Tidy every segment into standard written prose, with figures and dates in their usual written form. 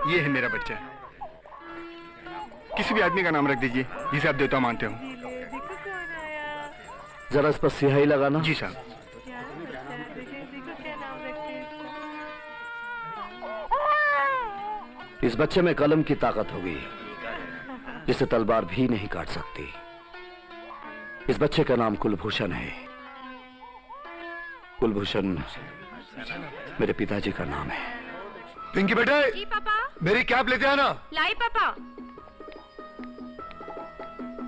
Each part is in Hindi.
ये है मेरा बच्चा। किसी भी आदमी का नाम रख दीजिए जिसे आप देवता मानते हो। जरा इस पर स्याही लगाना। जी साहब। इस बच्चे में कलम की ताकत होगी जिसे तलवार भी नहीं काट सकती। इस बच्चे का नाम कुलभूषण है। कुलभूषण मेरे पिताजी का नाम है। पिंकी बेटे। जी पापा। मेरी कैप लेते आना। लाई पापा।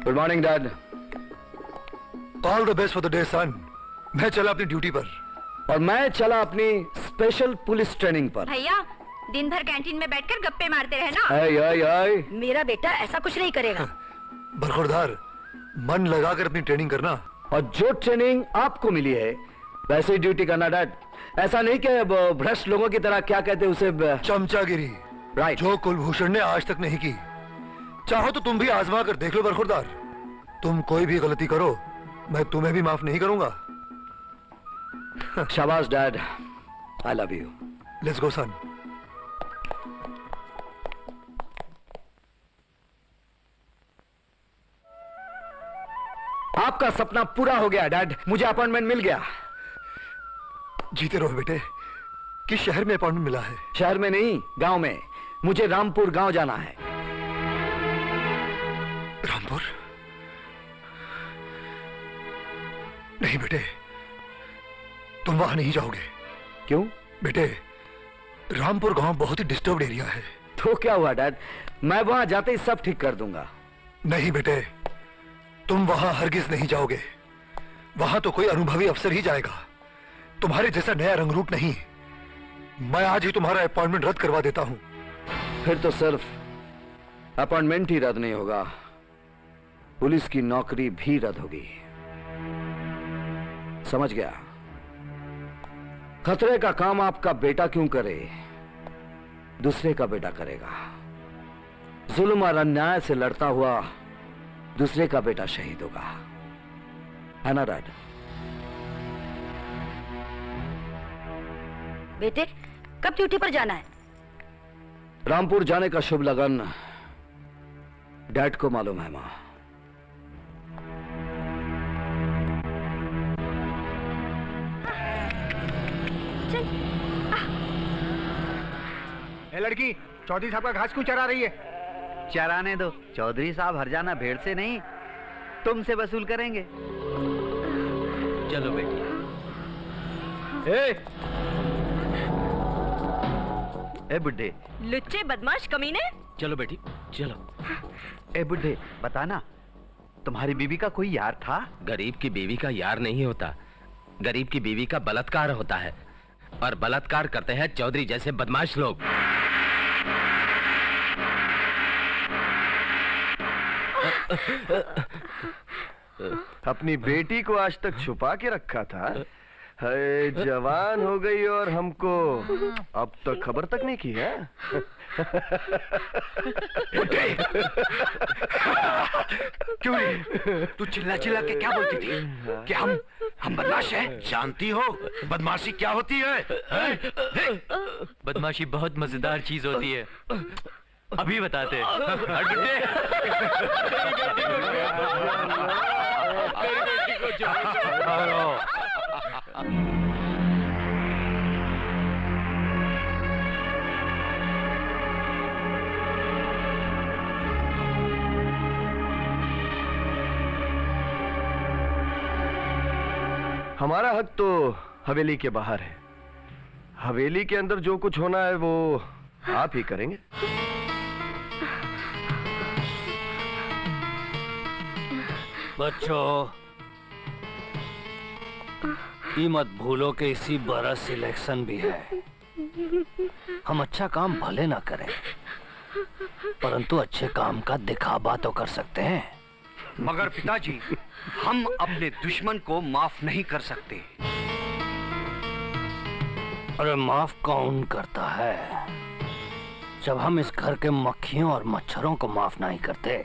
Good morning dad. All the best for the day son. मैं चला अपनी ड्यूटी पर। और मैं चला अपनी स्पेशल पुलिस ट्रेनिंग पर। भैया दिन भर कैंटीन में बैठकर गप्पे मारते रहना। आय। मेरा बेटा ऐसा कुछ नहीं करेगा। बरखुरदार, मन लगाकर अपनी ट्रेनिंग करना। और जो ट्रेनिंग आपको मिली है वैसे ही ड्यूटी करना डैड। ऐसा नहीं कि भ्रष्ट लोगों की तरह क्या कहते उसे चमचागिरी। राइट। जो कुलभूषण ने आज तक नहीं की। चाहो तो तुम भी आजमा कर देख लो बरखुरदार। तुम कोई भी गलती करो मैं तुम्हें भी माफ नहीं करूंगा। शाबाश dad, I love you. Let's go son. आपका सपना पूरा हो गया डैड, मुझे अपॉइंटमेंट मिल गया। जीते रहो बेटे। किस शहर में अपॉइंटमेंट मिला है? शहर में नहीं, गांव में। मुझे रामपुर गांव जाना है। रामपुर? नहीं बेटे, तुम वहां नहीं जाओगे। क्यों? बेटे, रामपुर गांव बहुत ही डिस्टर्ब्ड एरिया है। तो क्या हुआ डैड, मैं वहां जाते ही सब ठीक कर दूंगा। नहीं बेटे, तुम वहां हरगिज नहीं जाओगे। वहां तो कोई अनुभवी अफसर ही जाएगा, तुम्हारे जैसा नया रंगरूप नहीं। मैं आज ही तुम्हारा अपॉइंटमेंट रद्द करवा देता हूं। फिर तो सिर्फ अपॉइंटमेंट ही रद्द नहीं होगा, पुलिस की नौकरी भी रद्द होगी। समझ गया? खतरे का काम आपका बेटा क्यों करे, दूसरे का बेटा करेगा। जुल्म और अन्याय से लड़ता हुआ दूसरे का बेटा शहीद होगा, है ना डैड? बेटे कब ड्यूटी पर जाना है? रामपुर जाने का शुभ लगन डैड को मालूम है मां। ए लड़की, चौधरी साहब का घास क्यों चरा रही है? चराने दो, चौधरी साहब हरजाना भेड़ से नहीं तुमसे वसूल करेंगे। चलो बेटी। ए बुड्ढे, लुच्चे बदमाश कमीने। चलो बेटी चलो। ए बुड्ढे, बताना तुम्हारी बीवी का कोई यार था? गरीब की बीवी का यार नहीं होता, गरीब की बीवी का बलात्कार होता है। और बलात्कार करते हैं चौधरी जैसे बदमाश लोग। अपनी बेटी को आज तक छुपा के रखा था, है जवान हो गई और हमको अब तक खबर तक नहीं की है। क्यों नहीं? तू चिल्ला चिल्ला के क्या बोलती थी कि हम बदमाश हैं? जानती हो बदमाशी क्या होती है? बदमाशी बहुत मजेदार चीज होती है, अभी बताते। हमारा हक तो हवेली के बाहर है, हवेली के अंदर जो कुछ होना है वो आप ही करेंगे। बच्चों, ये मत भूलो कि इसी बरस इलेक्शन भी है। हम अच्छा काम भले ना करें, परंतु अच्छे काम का दिखावा तो कर सकते हैं। मगर पिताजी, हम अपने दुश्मन को माफ नहीं कर सकते। अरे माफ कौन करता है? जब हम इस घर के मक्खियों और मच्छरों को माफ नहीं करते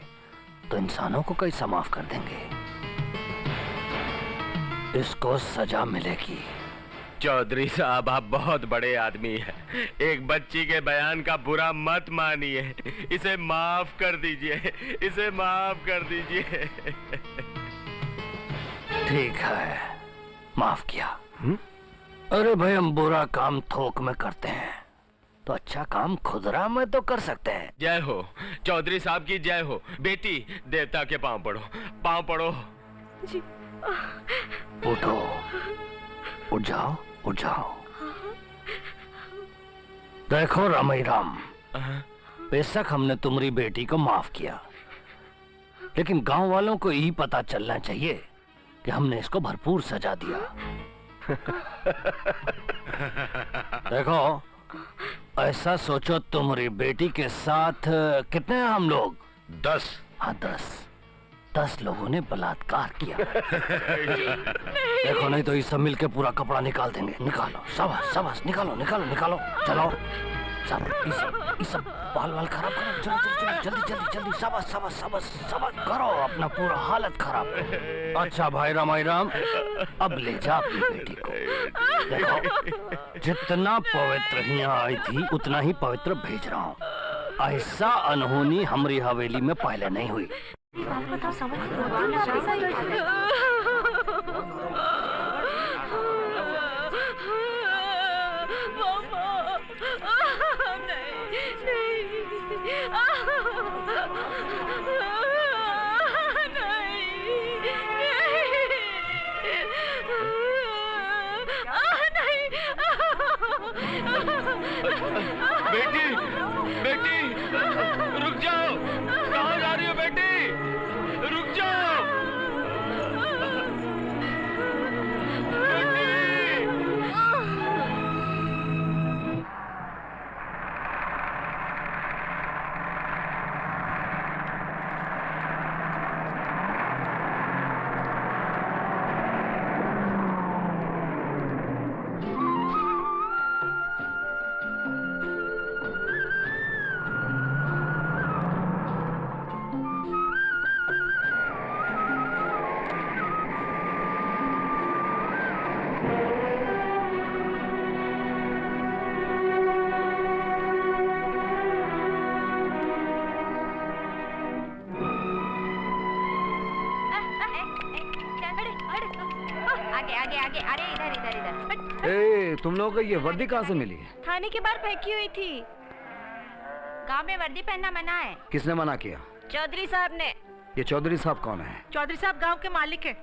तो इंसानों को कैसा माफ कर देंगे? इसको सजा मिलेगी। चौधरी साहब, आप बहुत बड़े आदमी हैं। एक बच्ची के बयान का बुरा मत मानिए। इसे माफ कर दीजिए, इसे माफ कर दीजिए। ठीक है, माफ किया। अरे भाई, हम बुरा काम थोक में करते हैं तो अच्छा काम खुदरा में तो कर सकते हैं। जय हो चौधरी साहब की जय हो। बेटी, देवता के पांव पड़ो, पांव पड़ो। उठो, उठ जाओ, उठ जाओ। देखो रामई राम, बेशक हमने तुम्हारी बेटी को माफ किया, लेकिन गांव वालों को यही पता चलना चाहिए कि हमने इसको भरपूर सजा दिया। देखो, ऐसा सोचो, तुम्हारी बेटी के साथ कितने हैं हम लोग? 10। हाँ, 10 लोगों ने बलात्कार किया। देखो, नहीं तो ये सब मिलके पूरा कपड़ा निकाल देंगे। निकालो, शाबाश शाबाश, निकालो निकालो निकालो। चलो सब, ये सब बाल वाल खराब करो। चलो चलो चलो, जल्दी जल्दी जल्दी, शाबाश शाबाश शाबाश शाबाश, करो अपना पूरा हालत खराब करो। अच्छा भाई रामाई राम, अब ले जा अपनी बेटी को। देखो, जितना पवित्र यहाँ आई थी उतना ही पवित्र भेज रहा हूँ। ऐसा अनहोनी हमारी हवेली में पहले नहीं हुई। बेटी, बेटी, रुक जाओ। कहाँ जा रही हो बेटी? रुक जाओ बेटी। आगे आगे आगे, अरे इधर इधर इधर। ए, तुम लोगों को ये वर्दी कहाँ से मिली है? थाने के बाहर फेंकी हुई थी। गांव में वर्दी पहनना मना है। किसने मना किया? चौधरी साहब ने। ये चौधरी साहब कौन है? चौधरी साहब गांव के मालिक है।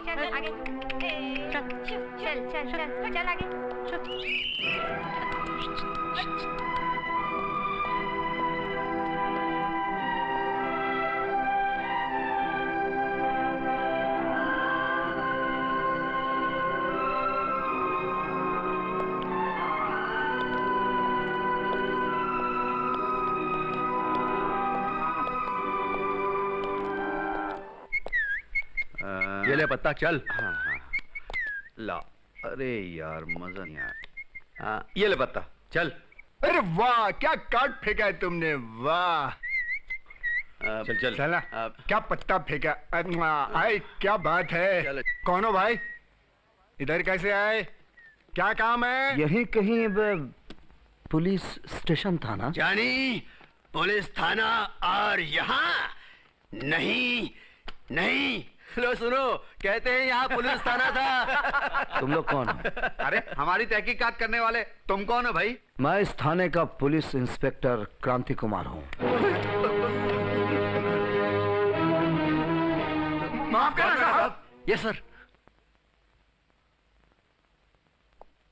चल आगे, चल चल चल चल आगे। ये ले पत्ता, चल। हाँ हाँ, ला। अरे यार, मजा नहीं आया। हाँ, ये ले पत्ता, चल। अरे वाह, क्या काट फेंका है तुमने, वाह। चल चल चला, क्या पत्ता फेंका। आए, क्या बात है। चलो। कौन हो भाई? इधर कैसे आए? क्या काम है? यहीं कहीं पुलिस स्टेशन था ना? जानी, पुलिस थाना और यहाँ नहीं नहीं। लो सुनो, कहते हैं यहाँ पुलिस थाना था। तुम लोग कौन हो? अरे, हमारी तहकीकात करने वाले तुम कौन हो भाई? मैं इस थाने का पुलिस इंस्पेक्टर क्रांति कुमार हूँ। माफ करना साहब। Yes sir.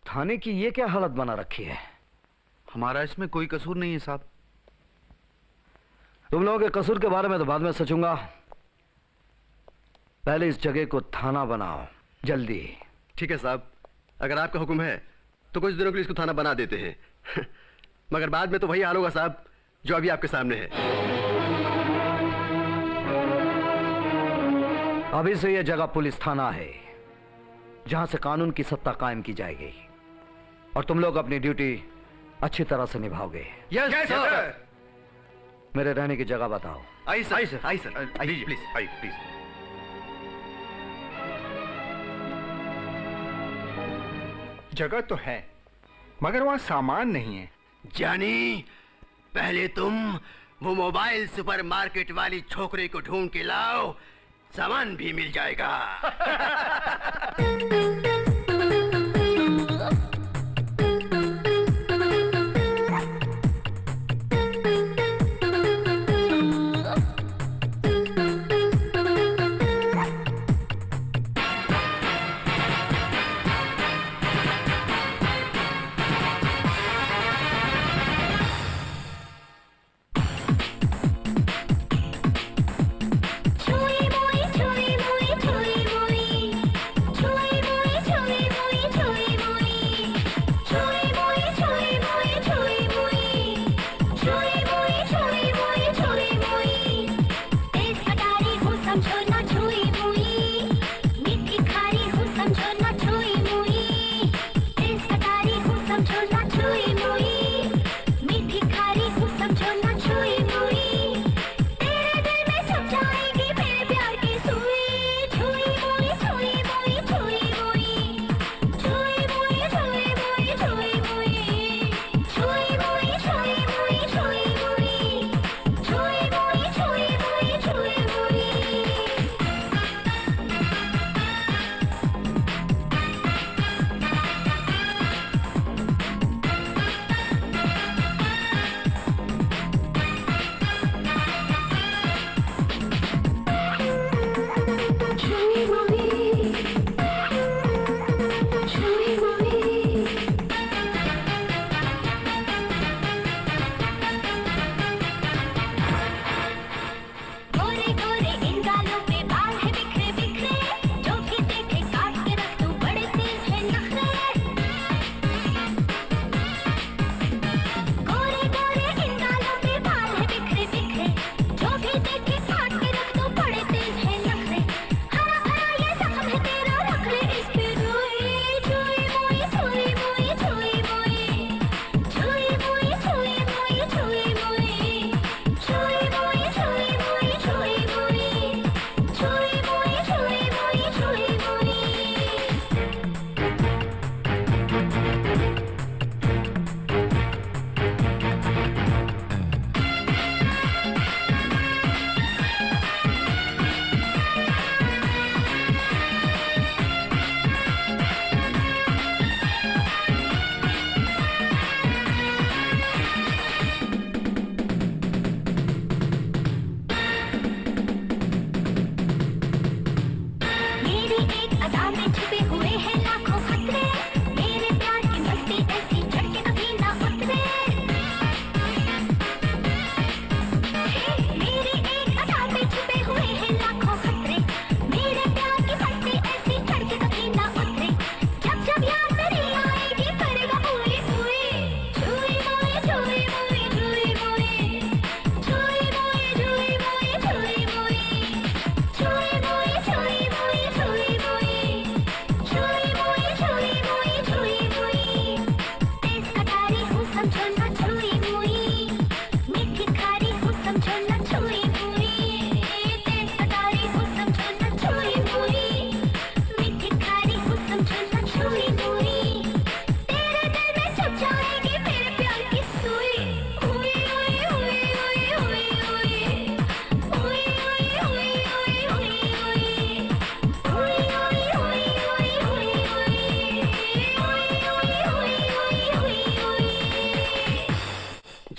थाने की ये क्या हालत बना रखी है? हमारा इसमें कोई कसूर नहीं है साहब। तुम लोगों के कसूर के बारे में तो बाद में सोचूंगा, पहले इस जगह को थाना बनाओ, जल्दी। ठीक है साहब, अगर आपका हुक्म है तो कुछ दिनों के लिए इसको थाना बना देते हैं। मगर बाद में तो वही हाल होगा साहब जो अभी आपके सामने है। अभी से यह जगह पुलिस थाना है, जहां से कानून की सत्ता कायम की जाएगी और तुम लोग अपनी ड्यूटी अच्छी तरह से निभाओगे। Yes sir. मेरे रहने की जगह बताओ। आई सर, आई सर, आई सर, आइए प्लीज, आइए प्लीज। जगह तो है मगर वहाँ सामान नहीं है। जानी, पहले तुम वो मोबाइल सुपरमार्केट वाली छोकरी को ढूंढ के लाओ, सामान भी मिल जाएगा।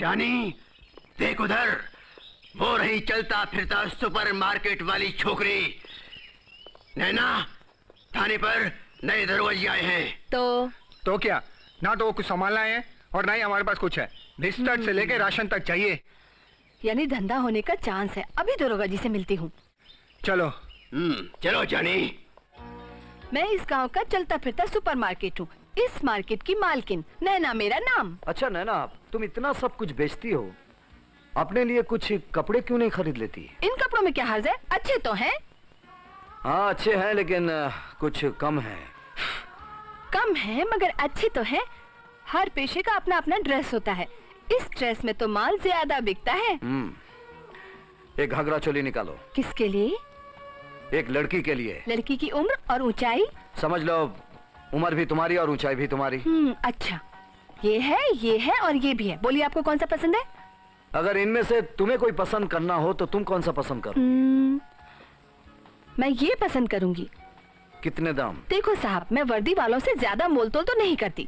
जानी, देख उधर, वो रही चलता फिरता सुपरमार्केट वाली छोकरी। नैना, थाने पर नए दरोगाजी आए हैं। तो क्या, ना तो वो कुछ सामान लाए हैं और ना ही हमारे पास कुछ है। बिस्तर से लेके राशन तक चाहिए। यानी धंधा होने का चांस है। अभी दरोगा जी से मिलती हूँ। चलो। चलो जानी। मैं इस गांव का चलता फिरता सुपरमार्केट हूँ। इस मार्केट की मालकिन, नैना मेरा नाम। अच्छा नैना, तुम इतना सब कुछ बेचती हो, अपने लिए कुछ कपड़े क्यों नहीं खरीद लेती? इन कपड़ों में क्या हर्ज है? अच्छे तो हैं। हाँ अच्छे हैं, लेकिन कुछ कम है। कम है मगर अच्छे तो हैं। हर पेशे का अपना अपना ड्रेस होता है। इस ड्रेस में तो माल ज्यादा बिकता है। एक घाघरा चोली निकालो। किसके लिए? एक लड़की के लिए। लड़की की उम्र और ऊंचाई? समझ लो उम्र भी तुम्हारी और ऊंचाई भी तुम्हारी। अच्छा, ये है और ये भी है। बोलिए आपको कौन सा पसंद है? अगर इनमें से तुम्हें कोई पसंद करना हो तो तुम कौन सा पसंद करो? मैं ये पसंद करूंगी। कितने दाम? देखो साहब, मैं वर्दी वालों से ज्यादा मोल तोल तो नहीं करती।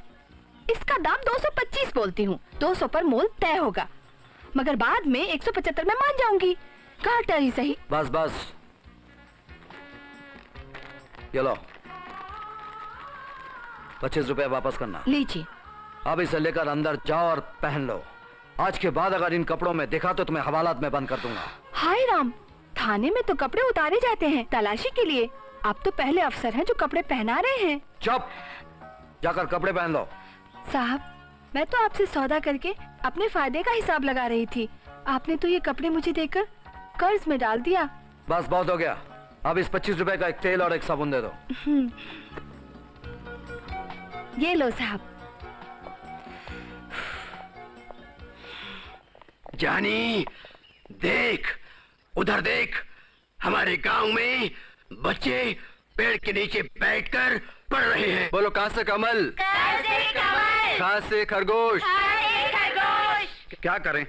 इसका दाम 225 बोलती हूँ। 200 पर मोल तय होगा, मगर बाद में 175 में मान जाऊंगी। घाटा ही सही। बस बस, ये लो 25 रुपए वापस करना। लीजिए। अब इसे लेकर अंदर जाओ और पहन लो। आज के बाद अगर इन कपड़ों में देखा तो तुम्हें हवालात में बंद कर दूंगा। हाय राम, थाने में तो कपड़े उतारे जाते हैं तलाशी के लिए। आप तो पहले अफसर हैं जो कपड़े पहना रहे हैं। चुप, जाकर कपड़े पहन लो। साहब, मैं तो आपसे सौदा करके अपने फायदे का हिसाब लगा रही थी। आपने तो ये कपड़े मुझे देकर कर्ज में डाल दिया। बस बहुत हो गया। अब इस 25 रुपए का एक तेल और एक साबुन दे दो। ये लो साहब। जानी, देख, उधर देख, हमारे गांव में बच्चे पेड़ के नीचे बैठकर पढ़ रहे हैं। बोलो, कहाँ से कमल? कहाँ से खरगोश? क्या करें,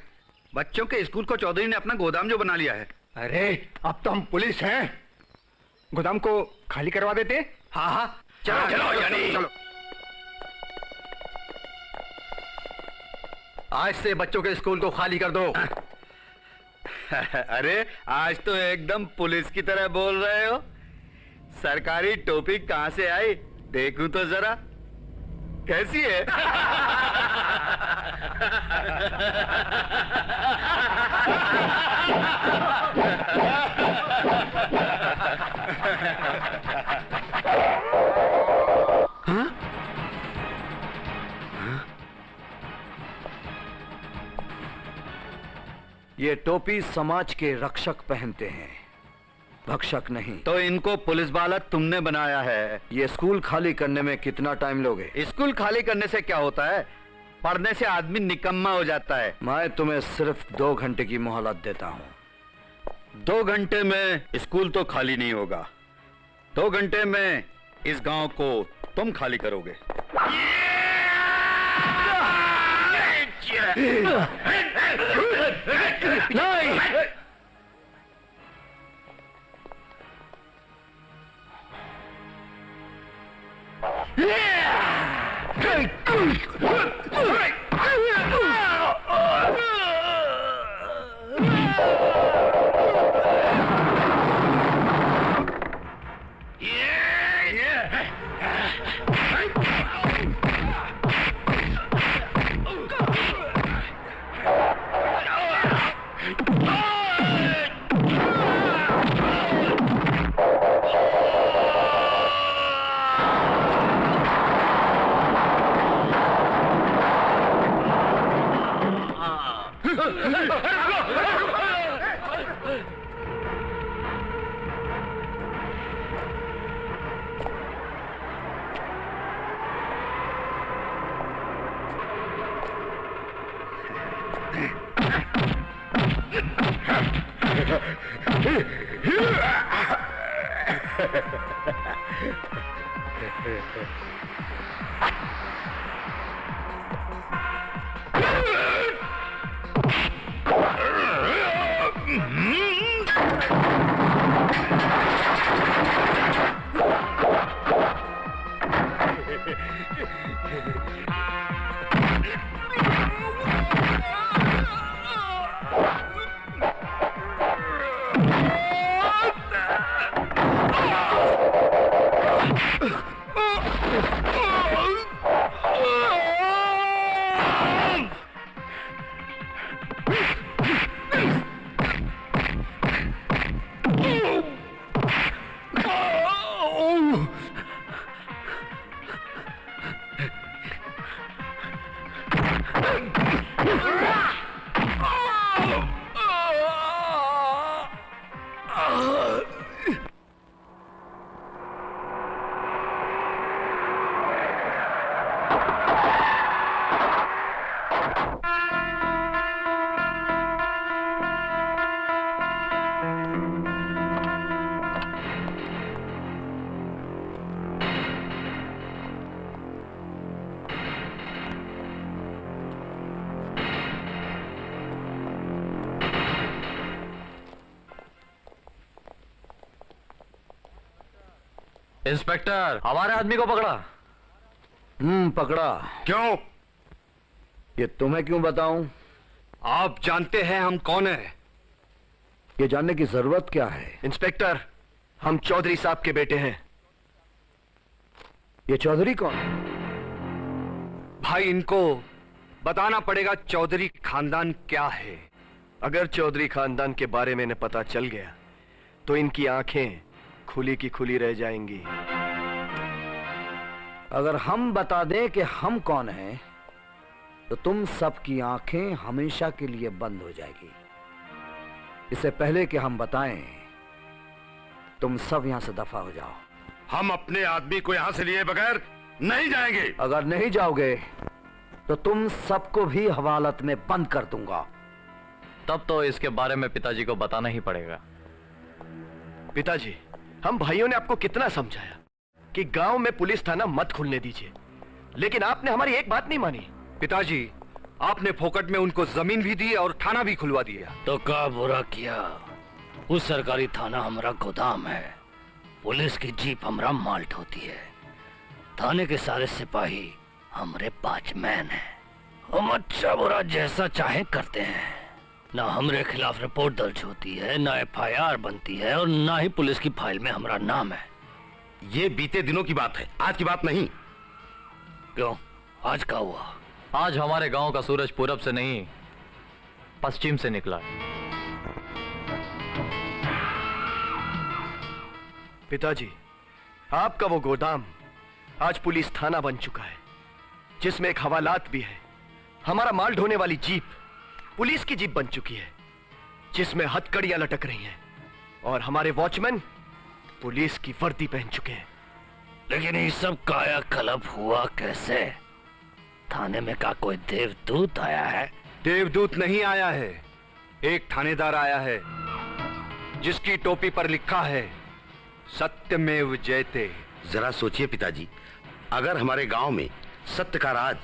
बच्चों के स्कूल को चौधरी ने अपना गोदाम जो बना लिया है। अरे अब तो हम पुलिस हैं, गोदाम को खाली करवा देते। हाँ हाँ, चलो चलो जानी। चलो। आज से बच्चों के स्कूल को खाली कर दो। अरे आज तो एकदम पुलिस की तरह बोल रहे हो। सरकारी टोपी कहां से आई देखूं तो जरा, कैसी है? ये टोपी समाज के रक्षक पहनते हैं, भक्षक नहीं। तो इनको पुलिस वाला तुमने बनाया है। ये स्कूल खाली करने में कितना टाइम लोगे? स्कूल खाली करने से क्या होता है, पढ़ने से आदमी निकम्मा हो जाता है। मैं तुम्हें सिर्फ 2 घंटे की मोहलत देता हूँ। 2 घंटे में स्कूल तो खाली नहीं होगा। 2 घंटे में इस गांव को तुम खाली करोगे। नहीं! इंस्पेक्टर, हमारे आदमी को पकड़ा। पकड़ा। क्यों? ये तुम्हें क्यों बताऊं? आप जानते हैं हम कौन है? ये जानने की जरूरत क्या है? इंस्पेक्टर, हम चौधरी साहब के बेटे हैं। ये चौधरी कौन है? भाई, इनको बताना पड़ेगा चौधरी खानदान क्या है। अगर चौधरी खानदान के बारे में इन्हें पता चल गया तो इनकी आंखें खुली की खुली रह जाएंगी। अगर हम बता दें कि हम कौन हैं, तो तुम सबकी आंखें हमेशा के लिए बंद हो जाएगी। इससे पहले कि हम बताएं, तुम सब यहां से दफा हो जाओ। हम अपने आदमी को यहाँ से लिए बगैर नहीं जाएंगे। अगर नहीं जाओगे तो तुम सबको भी हवालत में बंद कर दूंगा। तब तो इसके बारे में पिताजी को बताना ही पड़ेगा। पिताजी, हम भाइयों ने आपको कितना समझाया कि गांव में पुलिस थाना मत खुलने दीजिए, लेकिन आपने हमारी एक बात नहीं मानी। पिताजी, आपने फोकट में उनको जमीन भी दी और थाना भी खुलवा दिया। तो क्या बुरा किया? उस सरकारी थाना हमारा गोदाम है, पुलिस की जीप हमारा माल्ट होती है, थाने के सारे सिपाही हमारे वॉचमैन हैं। हम अच्छा बुरा जैसा चाहे करते हैं। ना हमारे खिलाफ रिपोर्ट दर्ज होती है, ना FIR बनती है, और ना ही पुलिस की फाइल में हमारा नाम है। ये बीते दिनों की बात है, आज की बात नहीं। क्यों, आज क्या हुआ? आज हमारे गांव का सूरज पूरब से नहीं, पश्चिम से निकला। पिताजी, आपका वो गोदाम आज पुलिस थाना बन चुका है, जिसमें एक हवालात भी है। हमारा माल ढोने वाली जीप पुलिस की जीप बन चुकी है, जिसमें हथकड़ियां लटक रही हैं, और हमारे वॉचमैन पुलिस की वर्दी पहन चुके हैं। लेकिन ये सब कायाकल्प हुआ कैसे? थाने में का कोई देवदूत आया है? देवदूत नहीं आया है, एक थानेदार आया है, जिसकी टोपी पर लिखा है सत्यमेव जयते। जरा सोचिए पिताजी, अगर हमारे गांव में सत्य का राज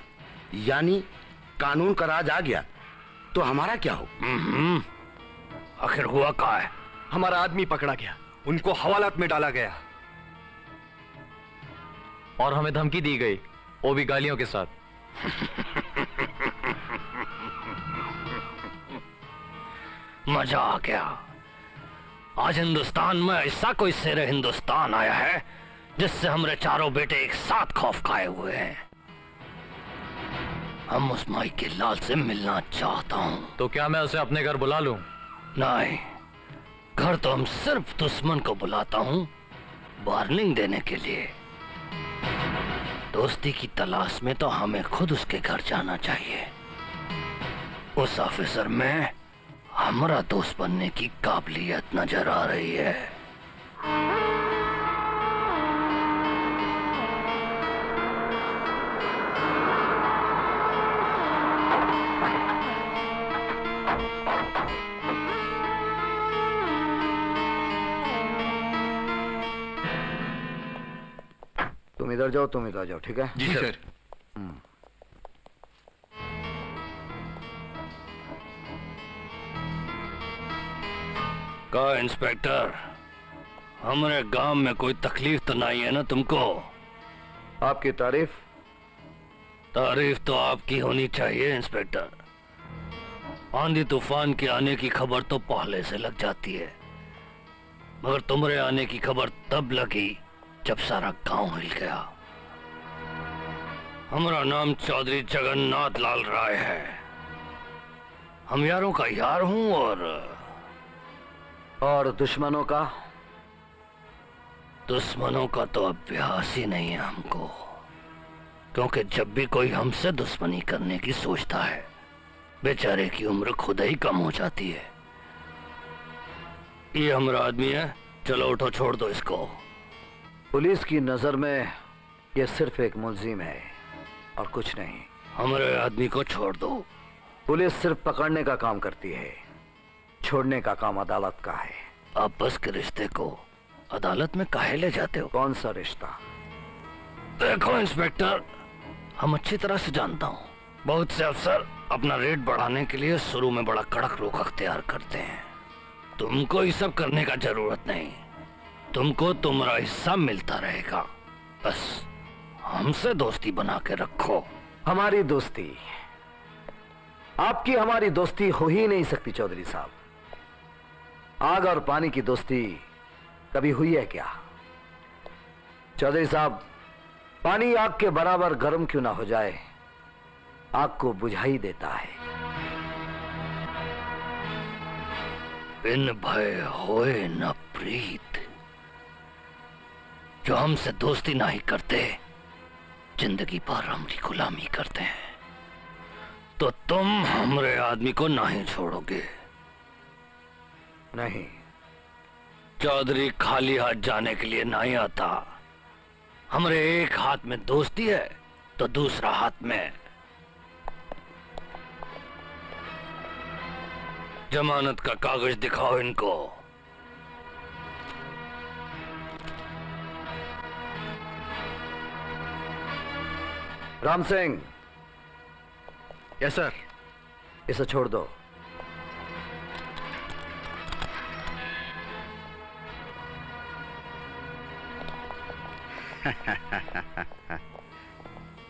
यानी कानून का राज आ गया तो हमारा क्या हो? आखिर हुआ क्या है? हमारा आदमी पकड़ा गया, उनको हवालात में डाला गया, और हमें धमकी दी गई, वो भी गालियों के साथ। मजा आ गया। आज हिंदुस्तान में ऐसा कोई शेर हिंदुस्तान आया है जिससे हमारे चारों बेटे एक साथ खौफ खाए हुए हैं। हम उस माई के लाल से मिलना चाहता हूँ। तो क्या मैं उसे अपने घर बुला लूं? नहीं, घर तो हम सिर्फ दुश्मन को बुलाता हूँ, वार्निंग देने के लिए। दोस्ती की तलाश में तो हमें खुद उसके घर जाना चाहिए। उस ऑफिसर में हमारा दोस्त बनने की काबिलियत नजर आ रही है। तुम इधर जाओ, तुम इधर जाओ, ठीक है? जी सर। का इंस्पेक्टर, हमारे गांव में कोई तकलीफ तो नहीं है ना तुमको? आपकी तारीफ? तारीफ तो आपकी होनी चाहिए इंस्पेक्टर। आंधी तूफान के आने की खबर तो पहले से लग जाती है, मगर तुम्हारे आने की खबर तब लगी जब सारा गांव हिल गया। हमारा नाम चौधरी जगन्नाथ लाल राय है। हम यारों का यार हूं, और दुश्मनों का? दुश्मनों का तो अभ्यास ही नहीं है हमको, क्योंकि जब भी कोई हमसे दुश्मनी करने की सोचता है, बेचारे की उम्र खुद ही कम हो जाती है। ये हमारा आदमी है, चलो उठो, छोड़ दो इसको। पुलिस की नजर में ये सिर्फ एक मुलजिम है और कुछ नहीं। हमारे आदमी को छोड़ दो। पुलिस सिर्फ पकड़ने का काम करती है, छोड़ने का काम अदालत का है। आपस के रिश्ते को अदालत में काहे ले जाते हो? कौन सा रिश्ता? देखो इंस्पेक्टर, हम अच्छी तरह से जानता हूँ, बहुत से अफसर अपना रेट बढ़ाने के लिए शुरू में बड़ा कड़क रुख अख्तियार करते हैं। तुमको ये सब करने का जरूरत नहीं। तुमको तुम्हारा हिस्सा मिलता रहेगा। बस हमसे दोस्ती बना के रखो। हमारी दोस्ती, आपकी हमारी दोस्ती हो ही नहीं सकती चौधरी साहब। आग और पानी की दोस्ती कभी हुई है क्या? चौधरी साहब, पानी आग के बराबर गर्म क्यों ना हो जाए, आग को बुझा ही देता है। बिन भय होए न प्रीत। जो हमसे दोस्ती नहीं करते, जिंदगी भर हमारी गुलामी करते हैं, तो तुम हमरे आदमी को नहीं छोड़ोगे। नहीं, चौधरी खाली हाथ जाने के लिए नहीं आता। हमारे एक हाथ में दोस्ती है तो दूसरा हाथ में जमानत का कागज दिखाओ इनको। Ram Singh, yes sir. इसे छोड़ दो।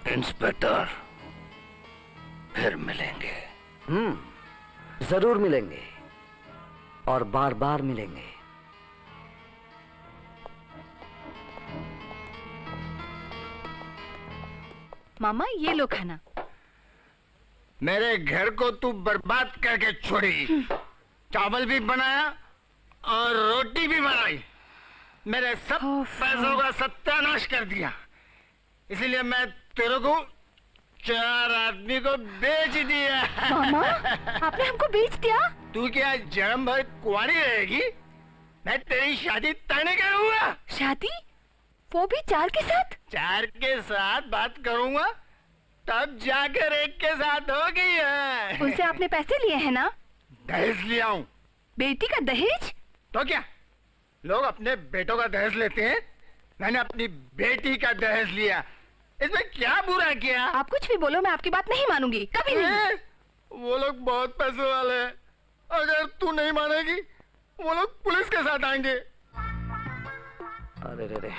इंस्पेक्टर, फिर मिलेंगे। जरूर मिलेंगे और बार बार मिलेंगे। मामा ये लो खाना। मेरे घर को तू बर्बाद करके छोड़ी। चावल भी बनाया और रोटी भी बनाई। मेरे सब पैसों का सत्यानाश कर दिया। इसलिए मैं तेरे को 4 आदमी को बेच दिया। मामा, आपने हमको बेच दिया? तू क्या जन्म भर कुंवारी रहेगी? मैं तेरी शादी तय नहीं करूंगा। शादी? वो भी 4 के साथ? 4 के साथ बात करूंगा तब जाकर 1 के साथ होगी। उनसे आपने पैसे लिए हैं ना? दहेज लिया हूँ। बेटी का दहेज? तो क्या, लोग अपने बेटों का दहेज लेते हैं, मैंने अपनी बेटी का दहेज लिया। इसमें क्या बुरा किया? आप कुछ भी बोलो, मैं आपकी बात नहीं मानूंगी, कभी नहीं। वो लोग बहुत पैसे वाले हैं। अगर तू नहीं मानेगी, वो लोग पुलिस के साथ आएंगे। अरे रे रे,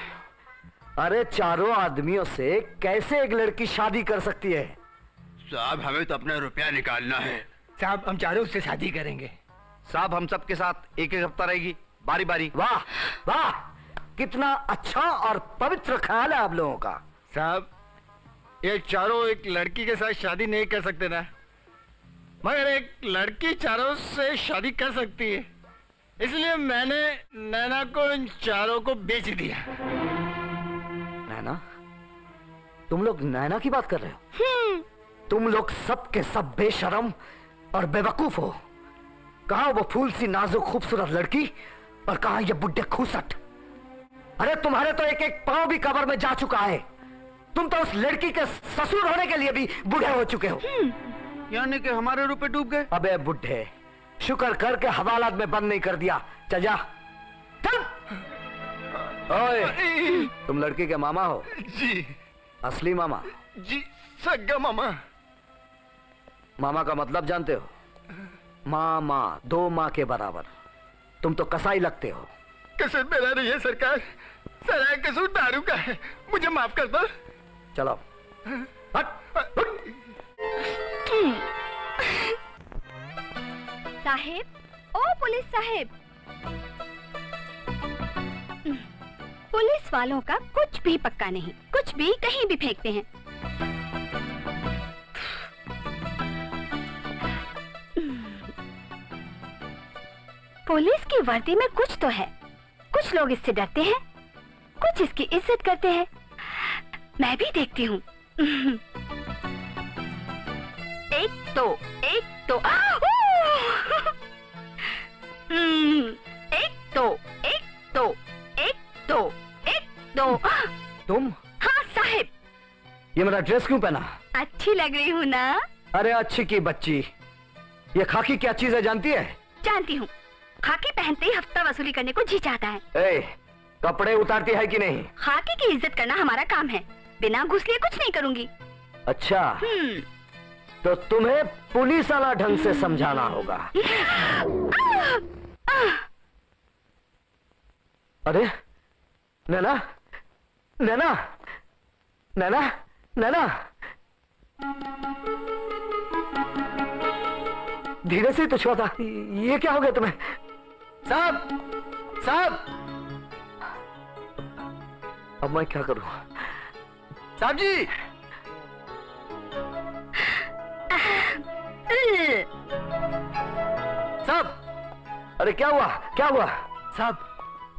अरे चारों आदमियों से कैसे एक लड़की शादी कर सकती है? साहब, हमें तो अपना रुपया निकालना है। साहब, हम चारों उससे शादी करेंगे। साहब, हम सबके साथ एक एक हफ्ता रहेगी, बारी बारी। वाह वाह, कितना अच्छा और पवित्र ख्याल है आप लोगों का। साहब, ये चारों एक लड़की के साथ शादी नहीं कर सकते ना, मगर एक लड़की चारों से शादी कर सकती है। इसलिए मैंने नैना को इन चारों को बेच दिया। नैना? तुम लोग नैना की बात कर रहे हो? तुम लोग सब के सब बेशरम और बेवकूफ हो। कहां वो फूल सी नाजुक खूबसूरत लड़की और कहां ये बुड्ढे खूसट। अरे तुम्हारे तो एक एक पांव भी कब्र में जा चुका है। तुम तो उस लड़की के ससुर होने के लिए भी बूढ़े हो चुके हो। यानी कि हमारे रुपए डूब गए? अबे बुड्ढे, शुक्र करके हवालात में बंद नहीं कर दिया। चल जा, चल। ओए, तुम लड़की के मामा हो? जी। असली मामा? जी, सगा मामा। मामा का मतलब जानते हो? मामा, 2 माँ के बराबर। तुम तो कसाई लगते हो। कसूर मेरा नहीं है सरकार, सारा कसूर दारू का है। मुझे माफ कर दो। चलो हट, हट। साहेब, ओ पुलिस साहेब, पुलिस वालों का कुछ भी पक्का नहीं, कुछ भी कहीं भी फेंकते हैं। पुलिस की वर्दी में कुछ तो है। कुछ लोग इससे डरते हैं, कुछ इसकी इज्जत करते हैं। मैं भी देखती हूँ। एक तो एक तो तुम? हाँ साहिब। ये मेरा ड्रेस क्यों पहना? अच्छी लग रही हूँ ना? अरे अच्छी की बच्ची, ये खाकी क्या चीज है जानती है? जानती हूँ। खाकी पहनते ही हफ्ता वसूली करने को जी चाहता है। ए, कपड़े उतारती है कि नहीं? खाकी की इज्जत करना हमारा काम है, बिना घूस लिए कुछ नहीं करूँगी। अच्छा, तो तुम्हें पुलिस वाला ढंग से समझाना होगा। अरे नैना, नैना, नैना, नैना, धीरे से तो छुआ था। ये क्या हो गया तुम्हें? साहब, साहब, अब मैं क्या करूं? साहब जी, साहब, अरे क्या हुआ, क्या हुआ? साहब,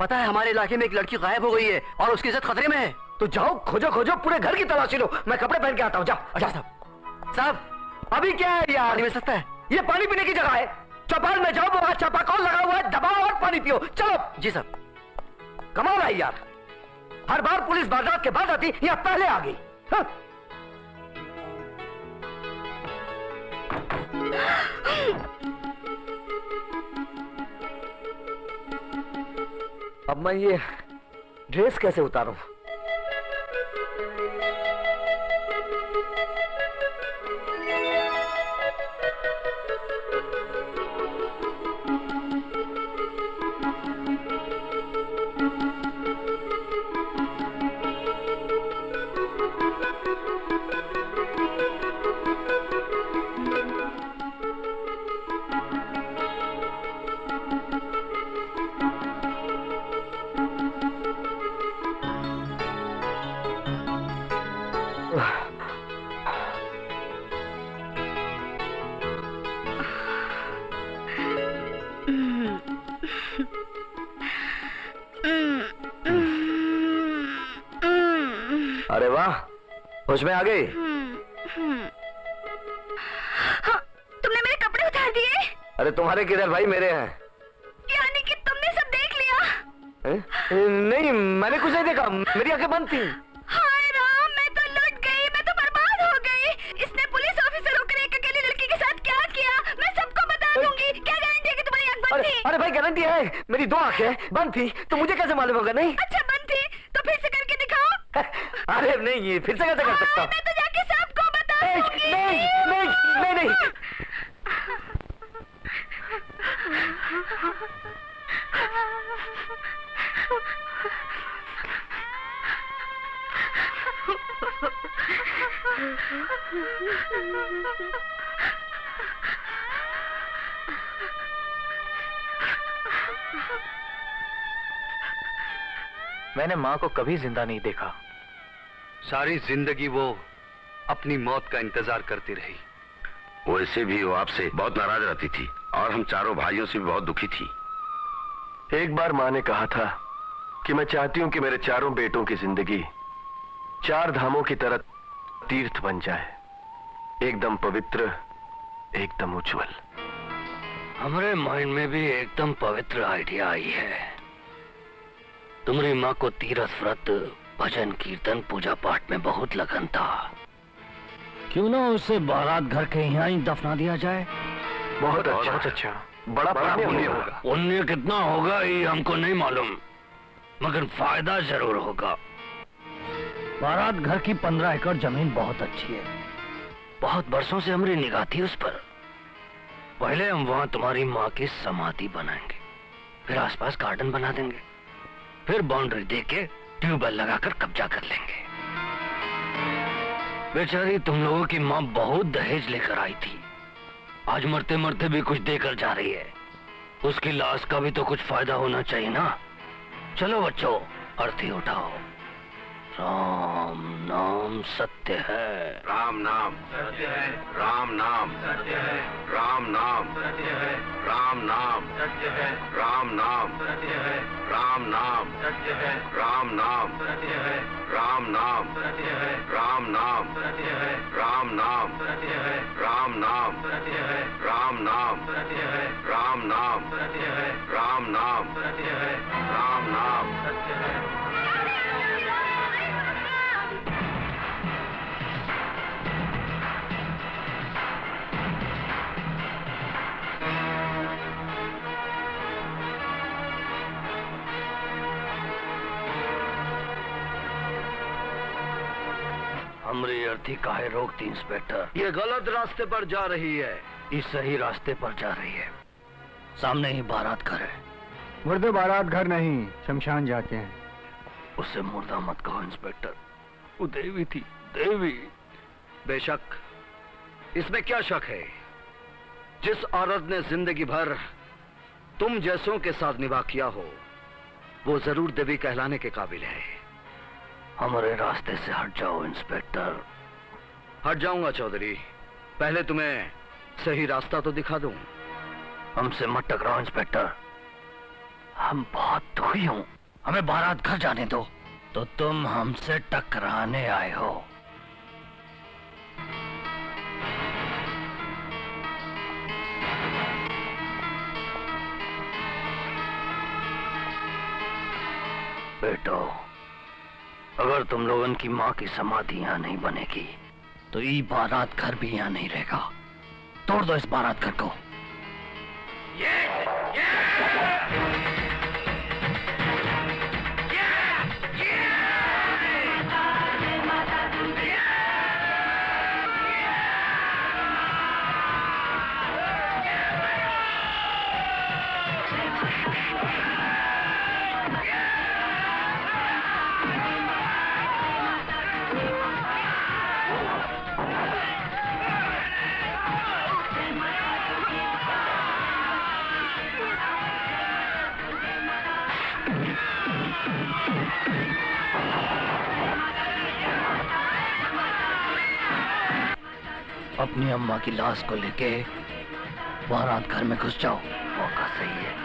पता है हमारे इलाके में एक लड़की गायब हो गई है और उसकी इज्जत खतरे में है। तो जाओ, खोजो खोजो, पूरे घर की तलाशी लो। मैं कपड़े पहन के आता हूँ, जाओ। अच्छा साहब। साहब, अभी क्या है यार? पानी मिल सकता है? ये पानी पीने की जगह है। चौपाल में जाओ, वहां चापाकल लगा हुआ है, दबाओ और पानी पियो। चलो। जी साहब। कमाल है यार, हर बार पुलिस बाजार के बाद आती, या पहले आ गई। हाँ? अब मैं ये ड्रेस कैसे उतारूं? अरे वाह, होश में आ गई। हाँ, तुमने मेरे कपड़े उतार दिए? अरे तुम्हारे किधर भाई, मेरे हैं। यानी कि तुमने सब देख लिया? नहीं, मैंने कुछ नहीं देखा, मेरी आंखें बंद थी। हाय राम, मैं तो लुट गई, मैं तो बर्बाद हो गई। इसने पुलिस ऑफिसर होकर एक अकेली लड़की के साथ क्या किया, मैं सबको बता दूंगी। क्या गारंटी है कि तुम्हारी आंख बंद थी? अरे भाई, गारंटी है, मेरी 2 आंखें बंद थी, तो मुझे कैसे मालूम होगा? नहीं। अच्छा बंद थी, तो फिर से करके दिखाओ। अरे नहीं, ये फिर से कैसे कर सकता हूँ? मैं तो जाके सबको बता दूंगी। नहीं, नहीं, नहीं, नहीं। मैंने माँ को कभी जिंदा नहीं देखा। सारी जिंदगी वो अपनी मौत का इंतजार करती रही। वैसे भी वो आपसे बहुत नाराज रहती थी और हम चारों भाइयों से भी बहुत दुखी थी। एक बार माँ ने कहा था कि मैं चाहती हूं कि मेरे चारों बेटों की जिंदगी 4 धामों की तरह तीर्थ बन जाए, एकदम पवित्र, एकदम उज्जवल। हमारे माइंड में भी एकदम पवित्र आइडिया आई है। तुम्हारी माँ को तीर्थ व्रत, भजन कीर्तन, पूजा पाठ में बहुत लगन था। क्यों ना उसे बारात घर के यहाँ ही दफना दिया जाए? बहुत अच्छा, बड़ा पुण्य होगा। पुण्य कितना होगा ये हमको नहीं मालूम, मगर फायदा जरूर होगा। बारात घर की 15 एकड़ जमीन बहुत अच्छी है। बहुत बरसों से हमारी निगाह थी उस पर। पहले हम वहां तुम्हारी माँ की समाधि बनाएंगे, फिर आसपास गार्डन बना देंगे, फिर बाउंड्री देके ट्यूबवेल लगाकर कब्जा कर लेंगे। बेचारी तुम लोगों की माँ बहुत दहेज लेकर आई थी, आज मरते मरते भी कुछ देकर जा रही है। उसकी लाश का भी तो कुछ फायदा होना चाहिए ना। चलो बच्चों, अर्थी उठाओ। राम नाम सत्य है। राम नाम सत्य है। राम नाम सत्य है। राम नाम सत्य है। राम नाम सत्य है। राम नाम सत्य है। राम नाम सत्य है। राम नाम सत्य है। राम नाम सत्य है। राम नाम सत्य है। राम नाम सत्य है। राम नाम सत्य है। राम नाम सत्य है। राम नाम सत्य है। राम नाम सत्य है। राम नाम सत्य है। हमरी अर्थी काहे रोकती इंस्पेक्टर? ये गलत रास्ते पर जा रही है। इस सही रास्ते पर जा रही है। सामने ही बारात घर है। मुर्दे बारात घर नहीं, शमशान जाते हैं। उसे मुर्दा मत कहो इंस्पेक्टर, वो देवी थी, देवी। बेशक, इसमें क्या शक है। जिस औरत ने जिंदगी भर तुम जैसों के साथ निभा किया हो, वो जरूर देवी कहलाने के काबिल है। हमारे रास्ते से हट जाओ इंस्पेक्टर। हट जाऊंगा चौधरी, पहले तुम्हें सही रास्ता तो दिखा दूं। हमसे मत टकराओ इंस्पेक्टर, हम बहुत दुखी हूं, हमें बारात घर जाने दो। तो तुम हमसे टकराने आए हो। बेटो, अगर तुम लोगों की माँ की समाधि यहाँ नहीं बनेगी तो ये बारात घर भी यहाँ नहीं रहेगा। तोड़ दो इस बारात घर को। अपनी अम्मा की लाश को लेके बारात घर में घुस जाओ, मौका सही है।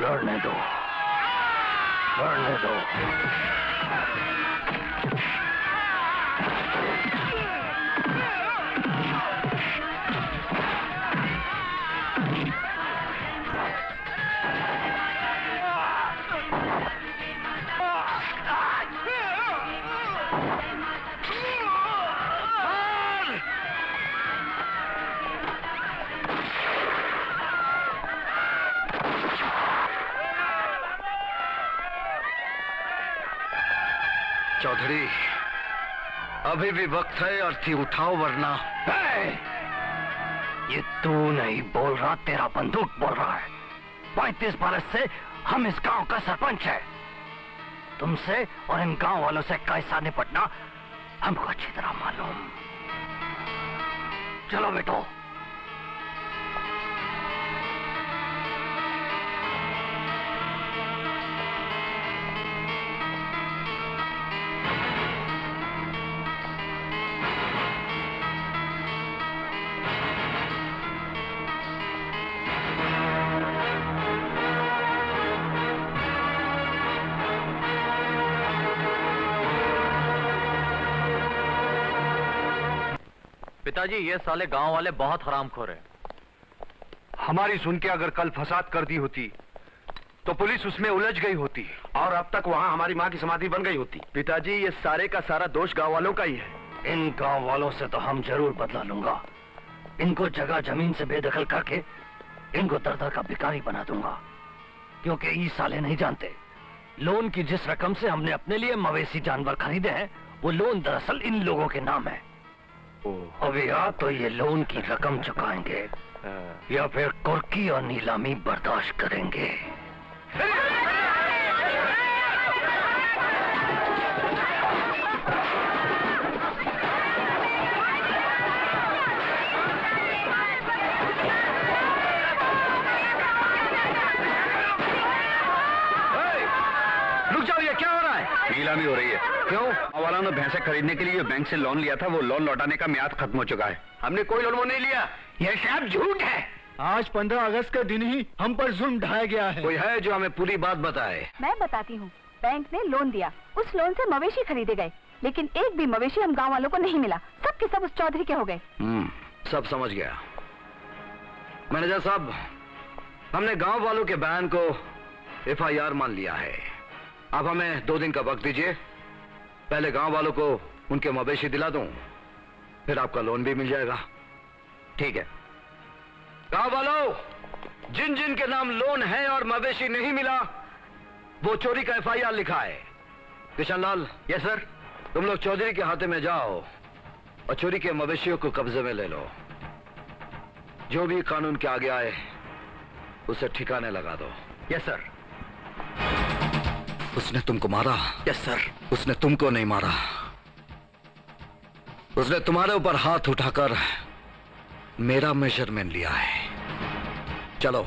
लड़ने दो, लड़ने दो। चौधरी, अभी भी वक्त है, अर्थी उठाओ वरना। ये तू नहीं बोल रहा, तेरा बंदूक बोल रहा है। 35 बरस से हम इस गांव का सरपंच है। तुमसे और इन गांव वालों से कैसा निपटना हमको अच्छी तरह मालूम। चलो बेटो। पिताजी, ये साले गांव वाले बहुत हरामखोर हैं। हमारी सुन के अगर कल फसाद कर दी होती तो पुलिस उसमें उलझ गई होती और अब तक वहाँ हमारी माँ की समाधि बन गई होती। पिताजी, ये सारे का सारा दोष गांव वालों का ही है। इन गांव वालों से तो हम जरूर बदला लूंगा। इनको जगह जमीन से बेदखल करके इनको दर-दर का भिखारी बना दूंगा। क्योंकि ये साले नहीं जानते, लोन की जिस रकम से हमने अपने लिए मवेशी जानवर खरीदे हैं, वो लोन दरअसल इन लोगों के नाम है। अभी या तो ये लोन की रकम चुकाएंगे या फिर कुर्की और नीलामी बर्दाश्त करेंगे। रुक जाओ, ये क्या हो रहा है? नीलामी हो रही है। क्यों? वालों ने भैंसे खरीदने के लिए बैंक से लोन लिया था, वो लोन लौटाने का म्याद खत्म हो चुका है। हमने कोई लोन वो नहीं लिया। ये सब झूठ है। आज 15 अगस्त का दिन ही हम पर जुल्म ढाया गया है। कोई है जो हमें पूरी बात बताए? मैं बताती हूँ। बैंक ने लोन दिया, उस लोन से मवेशी खरीदे गए, लेकिन एक भी मवेशी हम गांव वालों को नहीं मिला। सब के सब उस चौधरी के हो गए। सब समझ गया। मैनेजर साहब, हमने गांव वालों के बयान को FIR मान लिया है। अब हमें 2 दिन का वक्त दीजिए। पहले गांव वालों को उनके मवेशी दिला दूं, फिर आपका लोन भी मिल जाएगा। ठीक है। गांव वालों, जिन जिन के नाम लोन है और मवेशी नहीं मिला, वो चोरी का FIR लिखा है। किशनलाल। Yes sir. तुम लोग चौधरी के हाथे में जाओ और चोरी के मवेशियों को कब्जे में ले लो। जो भी कानून के आगे आए उसे ठिकाने लगा दो। Yes sir. उसने तुमको मारा? Yes sir. उसने तुमको नहीं मारा, उसने तुम्हारे ऊपर हाथ उठाकर मेरा मेजरमेंट लिया है। चलो,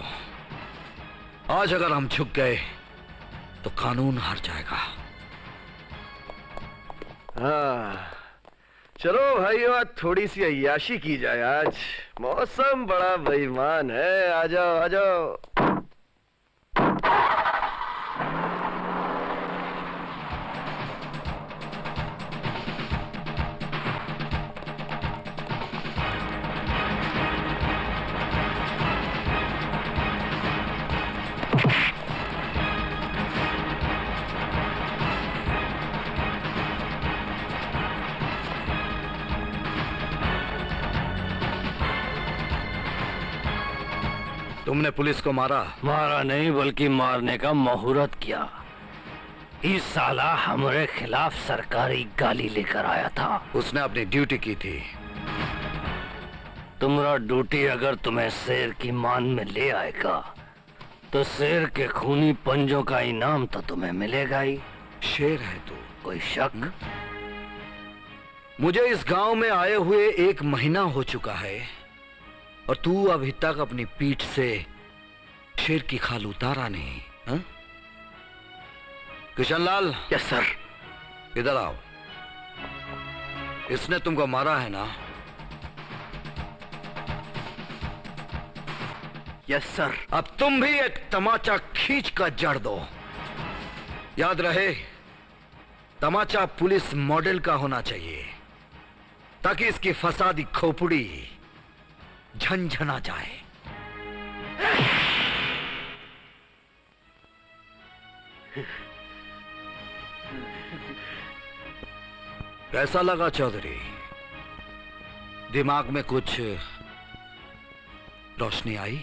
आज अगर हम झुक गए तो कानून हार जाएगा। हाँ, चलो भाइयों, आज थोड़ी सी अय्याशी की जाए। आज मौसम बड़ा बेईमान है। आ जाओ आ जाओ। तुमने पुलिस को मारा? मारा नहीं, बल्कि मारने का मुहूर्त किया। इस साला हमारे खिलाफ सरकारी गाली लेकर आया था। उसने अपनी ड्यूटी की थी। तुम्हारा ड्यूटी अगर तुम्हें शेर की मान में ले आएगा तो शेर के खूनी पंजों का इनाम तो तुम्हें मिलेगा ही। शेर है तू? कोई शक? मुझे इस गांव में आए हुए 1 महीना हो चुका है और तू अभी तक अपनी पीठ से शेर की खाल उतारा नहीं। हा? किशनलाल। Yes sir. इधर आओ। इसने तुमको मारा है ना? Yes sir. अब तुम भी एक तमाचा खींच कर जड़ दो। याद रहे, तमाचा पुलिस मॉडल का होना चाहिए ताकि इसकी फसादी खोपड़ी झंझना जाए। कैसा लगा चौधरी? दिमाग में कुछ रोशनी आई?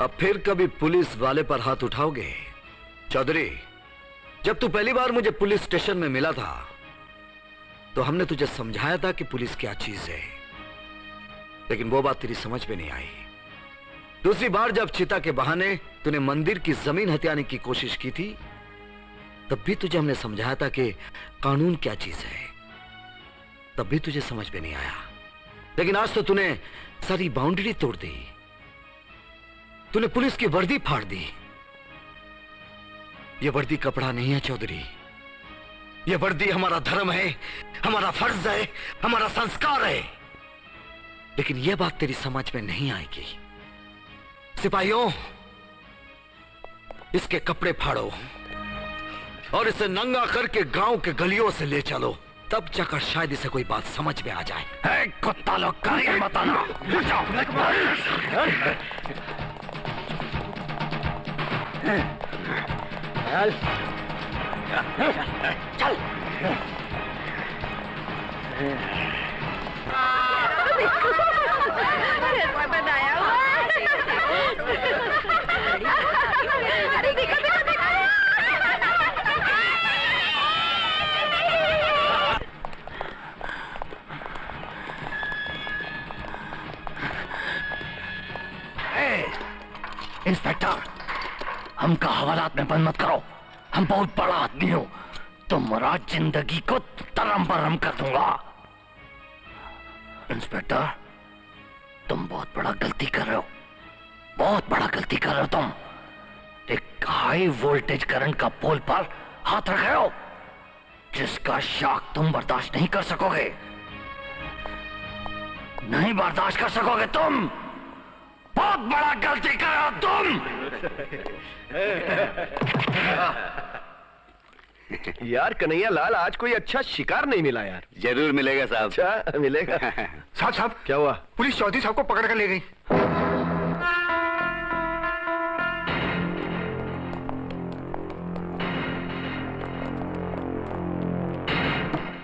अब फिर कभी पुलिस वाले पर हाथ उठाओगे? चौधरी, जब तू पहली बार मुझे पुलिस स्टेशन में मिला था तो हमने तुझे समझाया था कि पुलिस क्या चीज है, लेकिन वो बात तेरी समझ में नहीं आई। दूसरी बार जब चिता के बहाने तूने मंदिर की जमीन हथियाने की कोशिश की थी, तब भी तुझे हमने समझाया था कि कानून क्या चीज है, तब भी तुझे समझ में नहीं आया। लेकिन आज तो तूने सारी बाउंड्री तोड़ दी। तूने पुलिस की वर्दी फाड़ दी। यह वर्दी कपड़ा नहीं है चौधरी, यह वर्दी हमारा धर्म है, हमारा फर्ज है, हमारा संस्कार है। लेकिन यह बात तेरी समझ में नहीं आएगी। सिपाहियों, इसके कपड़े फाड़ो और इसे नंगा करके गांव के गलियों से ले चलो, तब जाकर शायद इसे कोई बात समझ में आ जाए। कुत्ता लोग कार्य बताना। चल। बनाया अरे देखो देखो देखो। इंस्पेक्टर, हमका हवालात में बंद मत करो। हम बहुत बड़ा आदमी हो, तुम्हारा जिंदगी को तरम बरम कर दूंगा। इंस्पेक्टर, तुम बहुत बड़ा गलती कर रहे हो, बहुत बड़ा गलती कर रहे हो तुम। एक हाई वोल्टेज करंट का पोल पर हाथ रख रहे हो, जिसका शॉक तुम बर्दाश्त नहीं कर सकोगे। नहीं बर्दाश्त कर सकोगे तुम। बहुत बड़ा गलती कर रहे हो तुम। यार कन्हैया लाल, आज कोई अच्छा शिकार नहीं मिला यार। जरूर मिलेगा साहब। अच्छा मिलेगा। साहब साहब, क्या हुआ? पुलिस चौधरी साहब को पकड़ कर ले गई।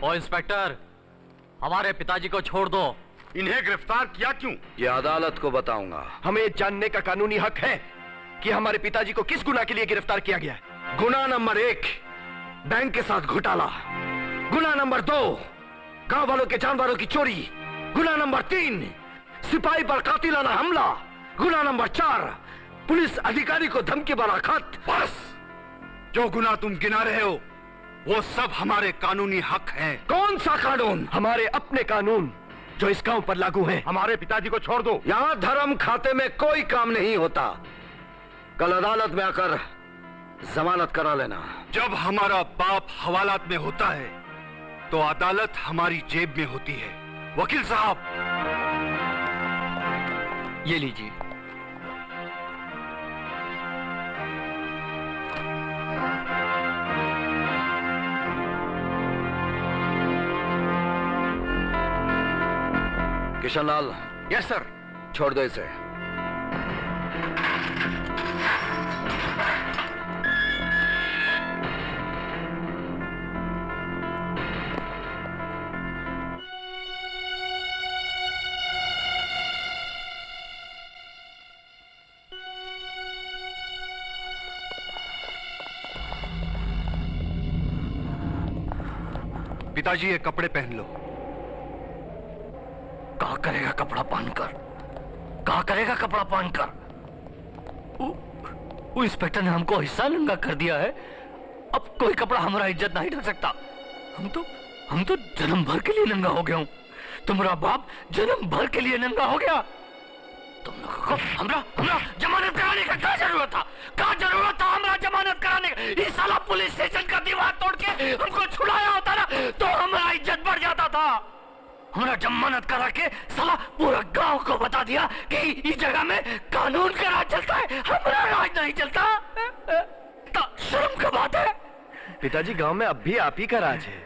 ओ इंस्पेक्टर, हमारे पिताजी को छोड़ दो। इन्हें गिरफ्तार किया क्यों? ये अदालत को बताऊंगा। हमें जानने का कानूनी हक है कि हमारे पिताजी को किस गुनाह के लिए गिरफ्तार किया गया है। गुनाह नंबर 1, बैंक के साथ घोटाला। गुनाह नंबर 2, गांव वालों के जानवरों की चोरी। गुनाह नंबर 3, सिपाही पर कातिलाना हमला। गुनाह नंबर 4, पुलिस अधिकारी को धमकी भरा खत। बस, जो गुनाह तुम गिना रहे हो वो सब हमारे कानूनी हक हैं। कौन सा कानून? हमारे अपने कानून जो इस गांव पर लागू हैं। हमारे पिताजी को छोड़ दो। यहां धर्म खाते में कोई काम नहीं होता। कल अदालत में आकर जमानत करा लेना। जब हमारा बाप हवालात में होता है तो अदालत हमारी जेब में होती है। वकील साहब, ये लीजिए। Kishanlal, yes sir. छोड़ दो इसे। पिताजी ये कपड़े पहन लो। कहा करेगा कपड़ा पहनकर? कहा करेगा कपड़ा पहनकर? वो इंस्पेक्टर ने हमको हिस्सा नंगा कर दिया है। अब कोई कपड़ा हमारा इज्जत नहीं ढक सकता। हम तो जन्म भर के लिए नंगा हो गया हूं। तुम्हारा बाप जन्म भर के लिए नंगा हो गया। तुम लोगों को हमरा जमानत कराने का क्या जरूरत था? क्या जरूरत था हमरा जमानत कराने का? ये साला पुलिस स्टेशन का दीवार तोड़ के हमको छुड़ाया होता ना तो हमारा इज्जत बढ़ जाता था। हमारा जमानत करा के साला पूरा गांव को बता दिया कि इस जगह में कानून का राज चलता है, हमारा राज नहीं चलता। तो शर्म की बात है। पिताजी, गांव में अब भी आप ही का राज है।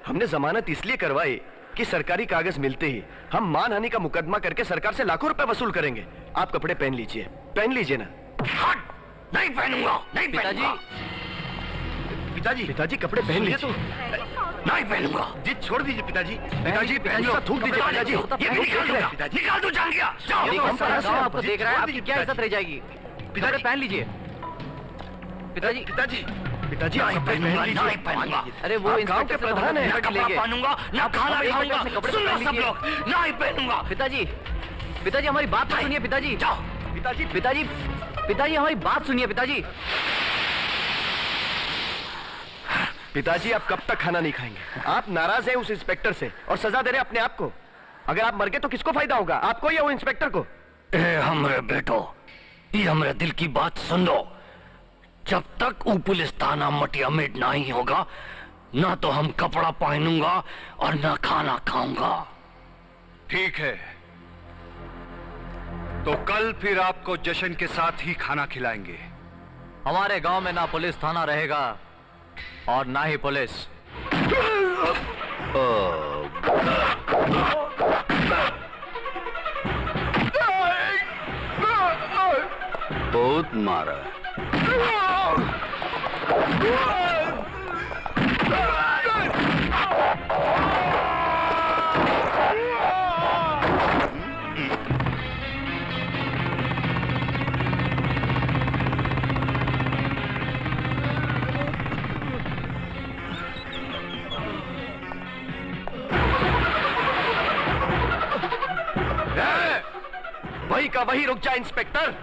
हमने जमानत इसलिए करवाई कि सरकारी कागज मिलते ही हम मानहानि का मुकदमा करके सरकार से लाखों रुपए वसूल करेंगे। आप कपड़े पहन लीजिए ना। हट! नहीं पहनूंगा, नहीं पहनूंगा। पिताजी कपड़े पहन लीजिए। नहीं पहनूंगा। जिद छोड़ दीजिए पिताजी। पिताजी थूक दीजिए। पिताजी ये निकाल दूंगा, निकाल दूं जान गया। जाओ। आपको देख रहा है, आपकी क्या इज्जत रह जाएगी? पिताजी पहन लीजिए। पिताजी पिताजी आप कपड़े पहन लीजिए। नहीं पहनूंगा। अरे वो गांव के प्रधान है। ना कपड़ा पहनूंगा, ना खाना खाऊंगा। सुन लो सब लोग, नहीं पहनूंगा। पिताजी हमारी बात तो सुनिए। पिताजी जाओ। पिताजी हमारी बात सुनिए। पिताजी आप कब तक खाना नहीं खाएंगे? आप नाराज हैं उस इंस्पेक्टर से और सजा दे रहे हैं अपने आप को। अगर आप मर गए तो किसको फायदा होगा, आपको या वो इंस्पेक्टर को? ए हमरे बेटो, ये हमरे दिल की बात सुन लो। जब तक वो पुलिस थाना मटिया मेट नहीं होगा ना तो हम कपड़ा पहनूंगा और ना खाना खाऊंगा। ठीक है, तो कल फिर आपको जश्न के साथ ही खाना खिलाएंगे। हमारे गांव में ना पुलिस थाना रहेगा और ना ही पुलिस। बहुत मारा। वही का वही रुक जा इंस्पेक्टर,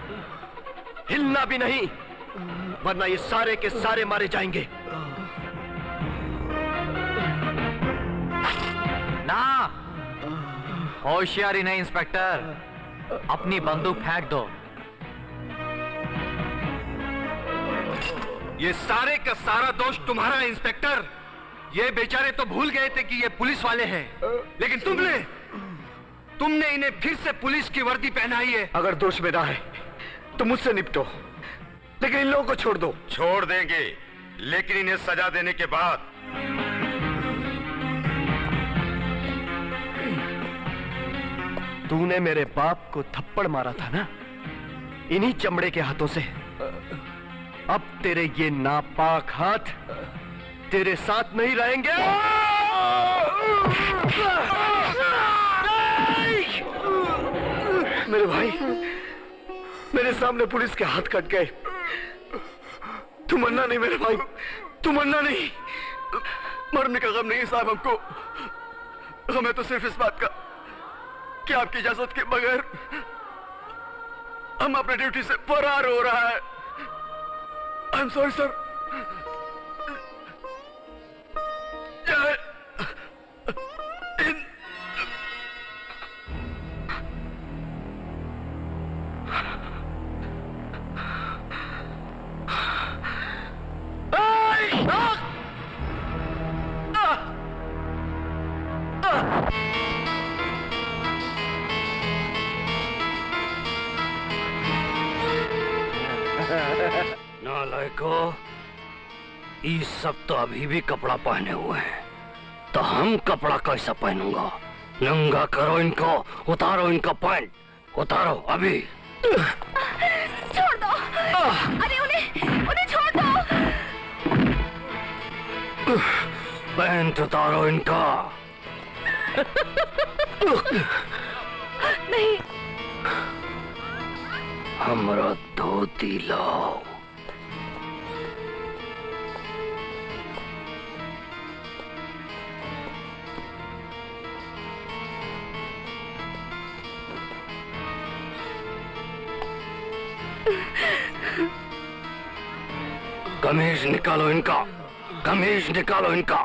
हिलना भी नहीं वरना ये सारे के सारे मारे जाएंगे। ना, होशियारी नहीं इंस्पेक्टर, अपनी बंदूक फेंक दो। ये सारे का सारा दोष तुम्हारा है इंस्पेक्टर। ये बेचारे तो भूल गए थे कि ये पुलिस वाले हैं, लेकिन तुमने इन्हें फिर से पुलिस की वर्दी पहनाई है। अगर दोष मेरा है तो मुझसे निपटो, लेकिन इन लोगों को छोड़ दो। छोड़ देंगे, लेकिन इन्हें सजा देने के बाद। तूने मेरे बाप को थप्पड़ मारा था ना, इन्हीं चमड़े के हाथों से। अब तेरे ये नापाक हाथ तेरे साथ नहीं रहेंगे। मेरे भाई, मेरे सामने पुलिस के हाथ कट गए। तू मरना नहीं मेरे भाई, तू मरना नहीं। मरने का गम नहीं साहब हमको, हमें तो सिर्फ इस बात का कि आपकी इजाजत के बगैर हम अपने ड्यूटी से फरार हो रहा है। I am sorry sir. नालायको, ये सब तो अभी भी कपड़ा पहने हुए हैं, तो हम कपड़ा कैसा पहनूंगा? नंगा करो इनको, उतारो इनका पैंट, उतारो अभी। छोड़ दो। अरे उन्हें छोड़ दो। पैंट उतारो इनका। नहीं। हमरा धोती लाओ। कमीज निकालो इनका, कमीज निकालो इनका।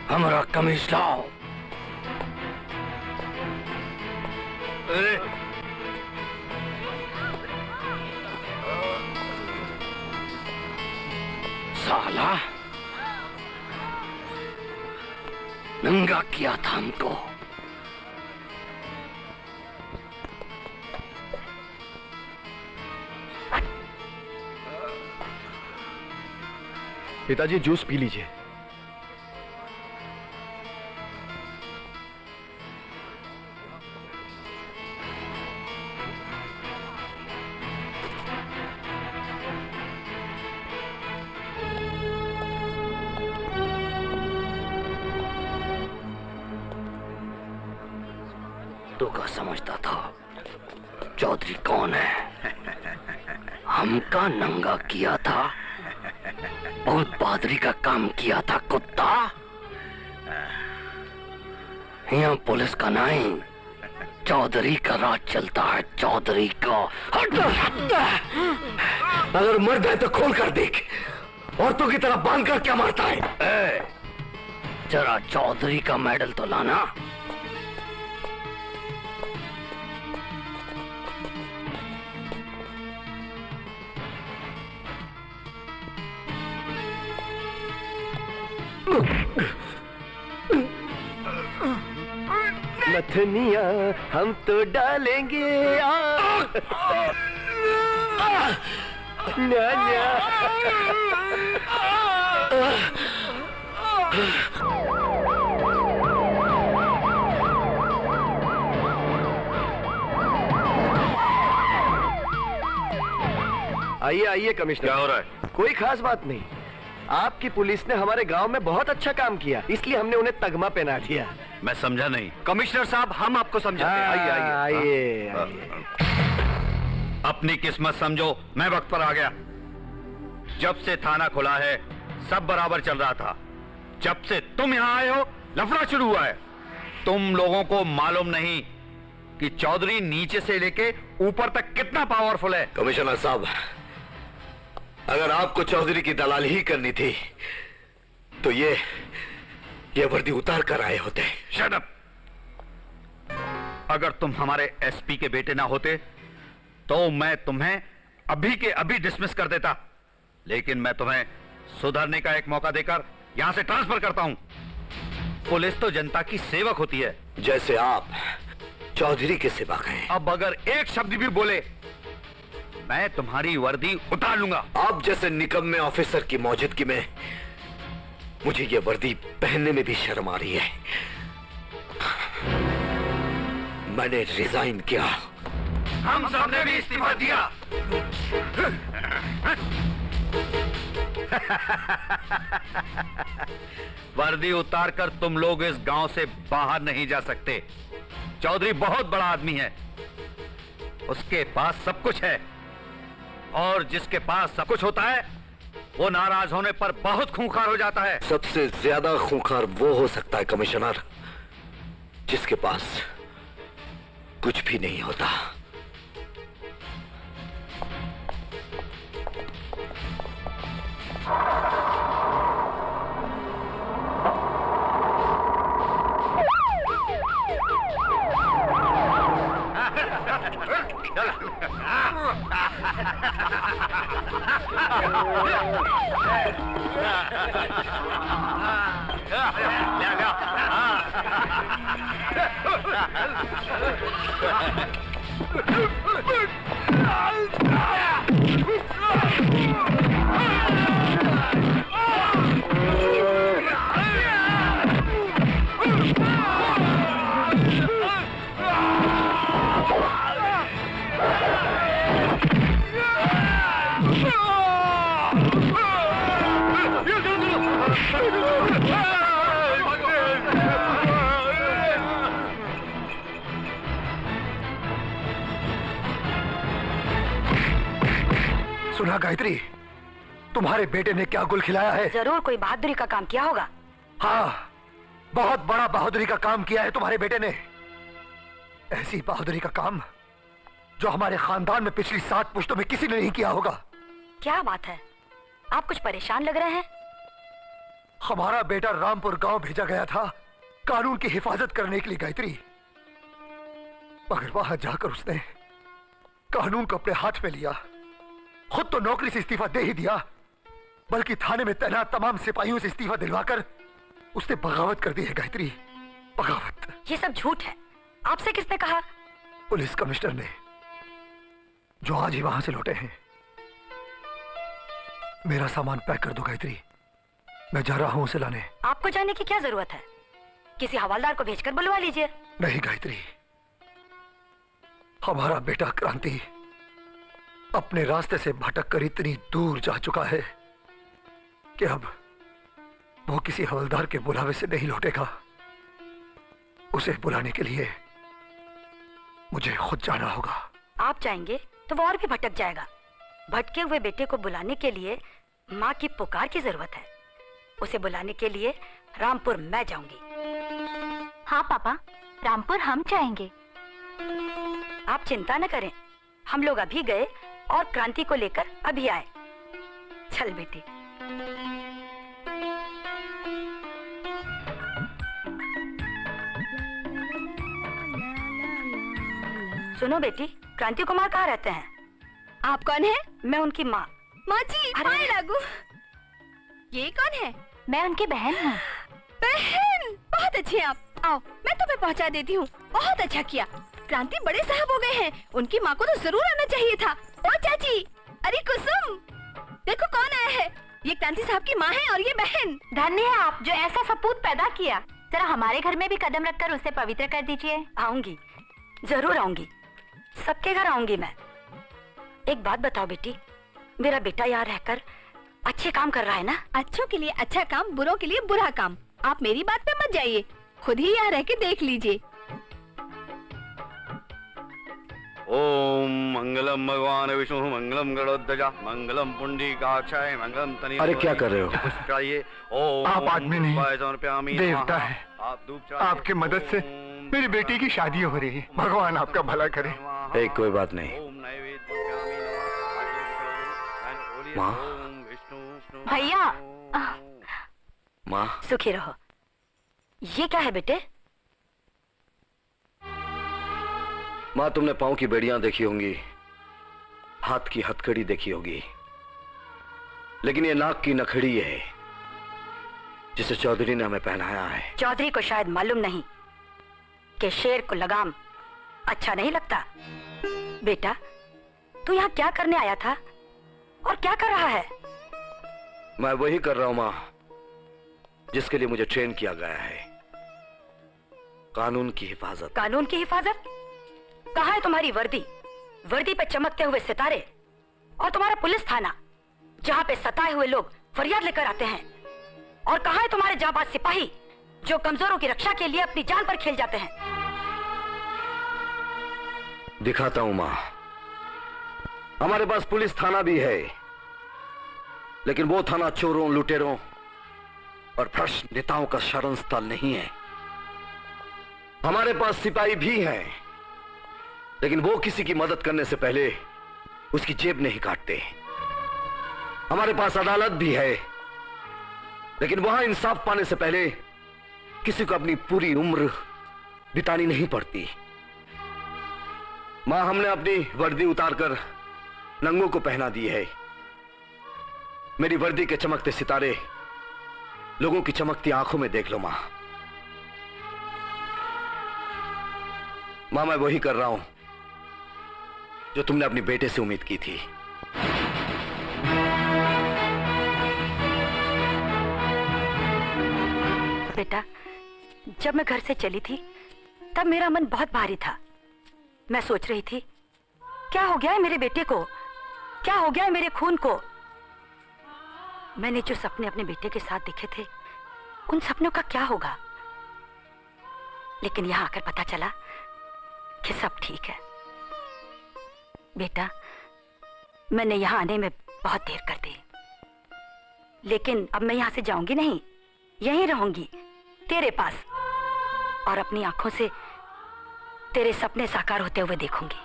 हमारा कमीज लाओ। साला, नंगा किया था हमको। पिताजी जूस पी लीजिए। तू क्या समझता था चौधरी कौन है? हमका नंगा किया था, बहुत बहादुरी का काम किया था कुत्ता। यहाँ पुलिस का नहीं, चौधरी का राज चलता है, चौधरी का। अगर मर्द है तो खोल कर देख, औरतों की तरह बांध कर क्या मारता है? जरा चौधरी का मेडल तो लाना। नथनिया हम तो डालेंगे न्या। आइए आइए कमिश्नर। क्या हो रहा है? कोई खास बात नहीं, आपकी पुलिस ने हमारे गांव में बहुत अच्छा काम किया, इसलिए हमने उन्हें तगमा पहना दिया। मैं समझा नहीं। कमिश्नर साहब, हम आपको समझाते हैं। आइए आइए। आइए। अपनी किस्मत समझो, मैं वक्त पर आ गया। जब से थाना खुला है सब बराबर चल रहा था, जब से तुम यहाँ आए हो लफड़ा शुरू हुआ है। तुम लोगों को मालूम नहीं कि चौधरी नीचे से लेके ऊपर तक कितना पावरफुल है। कमिश्नर साहब, अगर आपको चौधरी की दलाली ही करनी थी तो ये वर्दी उतार कर आए होते। Shut up. अगर तुम हमारे एसपी के बेटे ना होते तो मैं तुम्हें अभी के अभी डिसमिस कर देता, लेकिन मैं तुम्हें सुधरने का एक मौका देकर यहां से ट्रांसफर करता हूं। पुलिस तो जनता की सेवक होती है। जैसे आप चौधरी के सेवक हैं। अब अगर एक शब्द भी बोले मैं तुम्हारी वर्दी उतार लूंगा। आप जैसे निकम्मे ऑफिसर की मौजूदगी में मुझे ये वर्दी पहनने में भी शर्म आ रही है। मैंने रिजाइन किया। हम सबने भी इस्तीफा दिया। वर्दी उतार कर तुम लोग इस गांव से बाहर नहीं जा सकते। चौधरी बहुत बड़ा आदमी है, उसके पास सब कुछ है, और जिसके पास सब कुछ होता है वो नाराज होने पर बहुत खूंखार हो जाता है। सबसे ज्यादा खूंखार वो हो सकता है कमिश्नर जिसके पास कुछ भी नहीं होता। सुना गायत्री, तुम्हारे बेटे ने क्या गुल खिलाया है? जरूर कोई बहादुरी का काम किया होगा। हाँ, बहुत बड़ा बहादुरी का काम किया है तुम्हारे बेटे ने। ऐसी बहादुरी का काम जो हमारे खानदान में पिछली 7 पुश्तों में किसी ने नहीं किया होगा। क्या बात है, आप कुछ परेशान लग रहे हैं। हमारा बेटा रामपुर गांव भेजा गया था कानून की हिफाजत करने के लिए गायत्री, मगर वहां जाकर उसने कानून को अपने हाथ में लिया। खुद तो नौकरी से इस्तीफा दे ही दिया, बल्कि थाने में तैनात तमाम सिपाहियों से इस्तीफा दिलवाकर उसने बगावत कर दी है गायत्री, बगावत। ये सब झूठ है, आपसे किसने कहा? पुलिस कमिश्नर ने, जो आज ही वहां से लौटे हैं। मेरा सामान पैक कर दो गायत्री, मैं जा रहा हूं उसे लाने। आपको जाने की क्या जरूरत है? किसी हवालदार को भेजकर बुलवा लीजिए। नहीं गायत्री, हमारा बेटा क्रांति अपने रास्ते से भटक कर इतनी दूर जा चुका है कि अब वो किसी हवलदार के बुलावे से नहीं लौटेगा। उसे बुलाने के लिए मुझे खुद जाना होगा। आप जाएंगे तो वो और भी भटक जाएगा। भटके हुए बेटे को बुलाने के लिए माँ की पुकार की जरूरत है। उसे बुलाने के लिए रामपुर मैं जाऊंगी। हाँ पापा, रामपुर हम जाएंगे। आप चिंता न करें, हम लोग अभी गए और क्रांति को लेकर अभी आए। चल बेटी। सुनो बेटी, क्रांति कुमार कहाँ रहते हैं? आप कौन है? मैं उनकी माँ। माँ जी, हाय लागू। ये कौन है? मैं उनकी बहन हूँ। बहन, बहुत अच्छी हैं आप। आओ, मैं तुम्हें पहुँचा देती हूँ। बहुत अच्छा किया। क्रांति बड़े साहब हो गए हैं, उनकी माँ को तो जरूर आना चाहिए था। ओ चाची, अरे कुसुम, देखो कौन आया है। ये क्रांति साहब की माँ है और ये बहन। धन्य है आप जो ऐसा सपूत पैदा किया। जरा हमारे घर में भी कदम रखकर उसे पवित्र कर दीजिए। आऊंगी, जरूर आऊंगी, सबके घर आऊंगी मैं। एक बात बताओ बेटी, मेरा बेटा यहाँ रहकर अच्छे काम कर रहा है ना? अच्छों के लिए अच्छा काम, बुरों के लिए बुरा काम। आप मेरी बात पे मत जाइए, खुद ही यहाँ रह के देख लीजिए। ओम मंगलम भगवान विष्णु मंगलम गरुड़ध्वजा मंगलम पुंडरीकाक्षाय मंगलम तनि। अरे क्या कर रहे हो? चाहिए। ओम आप आदमी नहीं, देवता है। आपकी मदद से मेरी बेटी की शादी हो रही है। भगवान आपका भला करे। कोई बात नहीं। माँ, भैया, माँ, सुखी रहो। ये क्या है बेटे? माँ, तुमने पाँव की बेड़ियां देखी होंगी, हाथ की हथकड़ी देखी होगी, लेकिन ये नाक की नखड़ी है। जिसे चौधरी ने हमें पहनाया है। चौधरी को शायद मालूम नहीं कि शेर को लगाम अच्छा नहीं लगता। बेटा, तू यहाँ क्या करने आया था और क्या कर रहा है? मैं वही कर रहा हूं माँ, जिसके लिए मुझे ट्रेन किया गया है। कानून की हिफाजत। कानून की हिफाजत? कहाँ है तुम्हारी वर्दी? वर्दी पे चमकते हुए सितारे। और तुम्हारा पुलिस थाना, जहाँ पे सताए हुए लोग फरियाद लेकर आते हैं। और कहाँ है तुम्हारे जाबाज सिपाही, जो कमजोरों की रक्षा के लिए अपनी जान पर खेल जाते हैं? दिखाता हूं माँ। हमारे पास पुलिस थाना भी है, लेकिन वो थाना चोरों, लुटेरों और भ्रष्ट नेताओं का शरण स्थल नहीं है। हमारे पास सिपाही भी हैं, लेकिन वो किसी की मदद करने से पहले उसकी जेब नहीं काटते। हमारे पास अदालत भी है, लेकिन वहां इंसाफ पाने से पहले किसी को अपनी पूरी उम्र बितानी नहीं पड़ती। मां, हमने अपनी वर्दी उतारकर नंगों को पहना दी है। मेरी वर्दी के चमकते सितारे लोगों की चमकती आंखों में देख लो मां। मां, मैं वही कर रहा हूं जो तुमने अपनी बेटे से उम्मीद की थी। बेटा, जब मैं घर से चली थी तब मेरा मन बहुत भारी था। मैं सोच रही थी, क्या हो गया है मेरे बेटे को, क्या हो गया है मेरे खून को। मैंने जो सपने अपने बेटे के साथ देखे थे, उन सपनों का क्या होगा। लेकिन यहां आकर पता चला कि सब ठीक है। बेटा, मैंने यहां आने में बहुत देर कर दी, लेकिन अब मैं यहां से जाऊंगी नहीं, यहीं रहूंगी तेरे पास, और अपनी आंखों से तेरे सपने साकार होते हुए देखूंगी।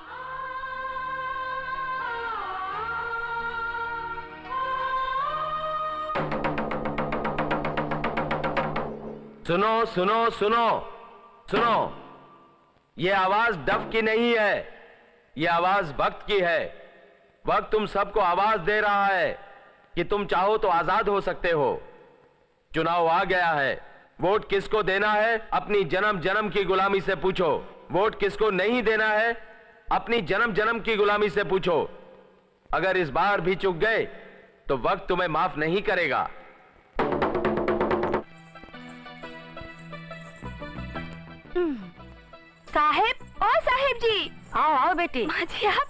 सुनो सुनो सुनो सुनो, ये आवाज डफ की नहीं है, ये आवाज वक्त की है। वक्त तुम सबको आवाज दे रहा है कि तुम चाहो तो आजाद हो सकते हो। चुनाव आ गया है, वोट किसको देना है अपनी जन्म जन्म की गुलामी से पूछो। वोट किसको नहीं देना है अपनी जन्म जन्म की गुलामी से पूछो। अगर इस बार भी चूक गए तो वक्त तुम्हें माफ नहीं करेगा। साहेब, ओ साहेब जी। आओ आओ बेटी। माँ जी, आप,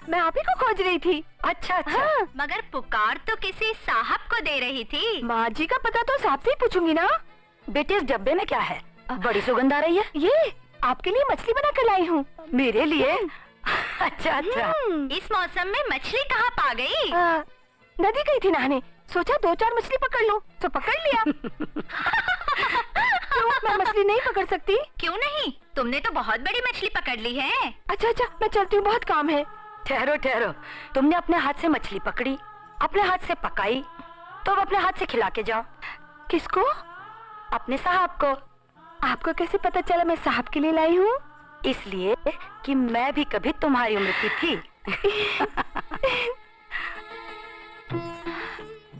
मैं आप ही को खोज रही थी। अच्छा अच्छा। हाँ। मगर पुकार तो किसी साहब को दे रही थी। माँ जी का पता तो साहब से ही पूछूंगी ना। बेटे, इस डब्बे में क्या है? बड़ी सुगंध आ रही है। ये आपके लिए मछली बना कर लाई हूँ। मेरे लिए? अच्छा अच्छा। इस मौसम में मछली कहाँ पा गई? नदी गई थी नहाने, सोचा 2-4 मछली पकड़ लूं, तो पकड़ लिया। क्यों, मैं मछली नहीं पकड़ सकती? क्यों नहीं, तुमने तो बहुत बड़ी मछली पकड़ ली है। अच्छा अच्छा, मैं चलती हूँ, बहुत काम है। ठहरो ठहरो, तुमने अपने हाथ से मछली पकड़ी, अपने हाथ से पकाई, तो अब अपने हाथ से खिला के जाओ। किसको? अपने साहब को। आपको कैसे पता चला मैं साहब के लिए लाई हूँ? इसलिए कि मैं भी कभी तुम्हारी उम्र की थी।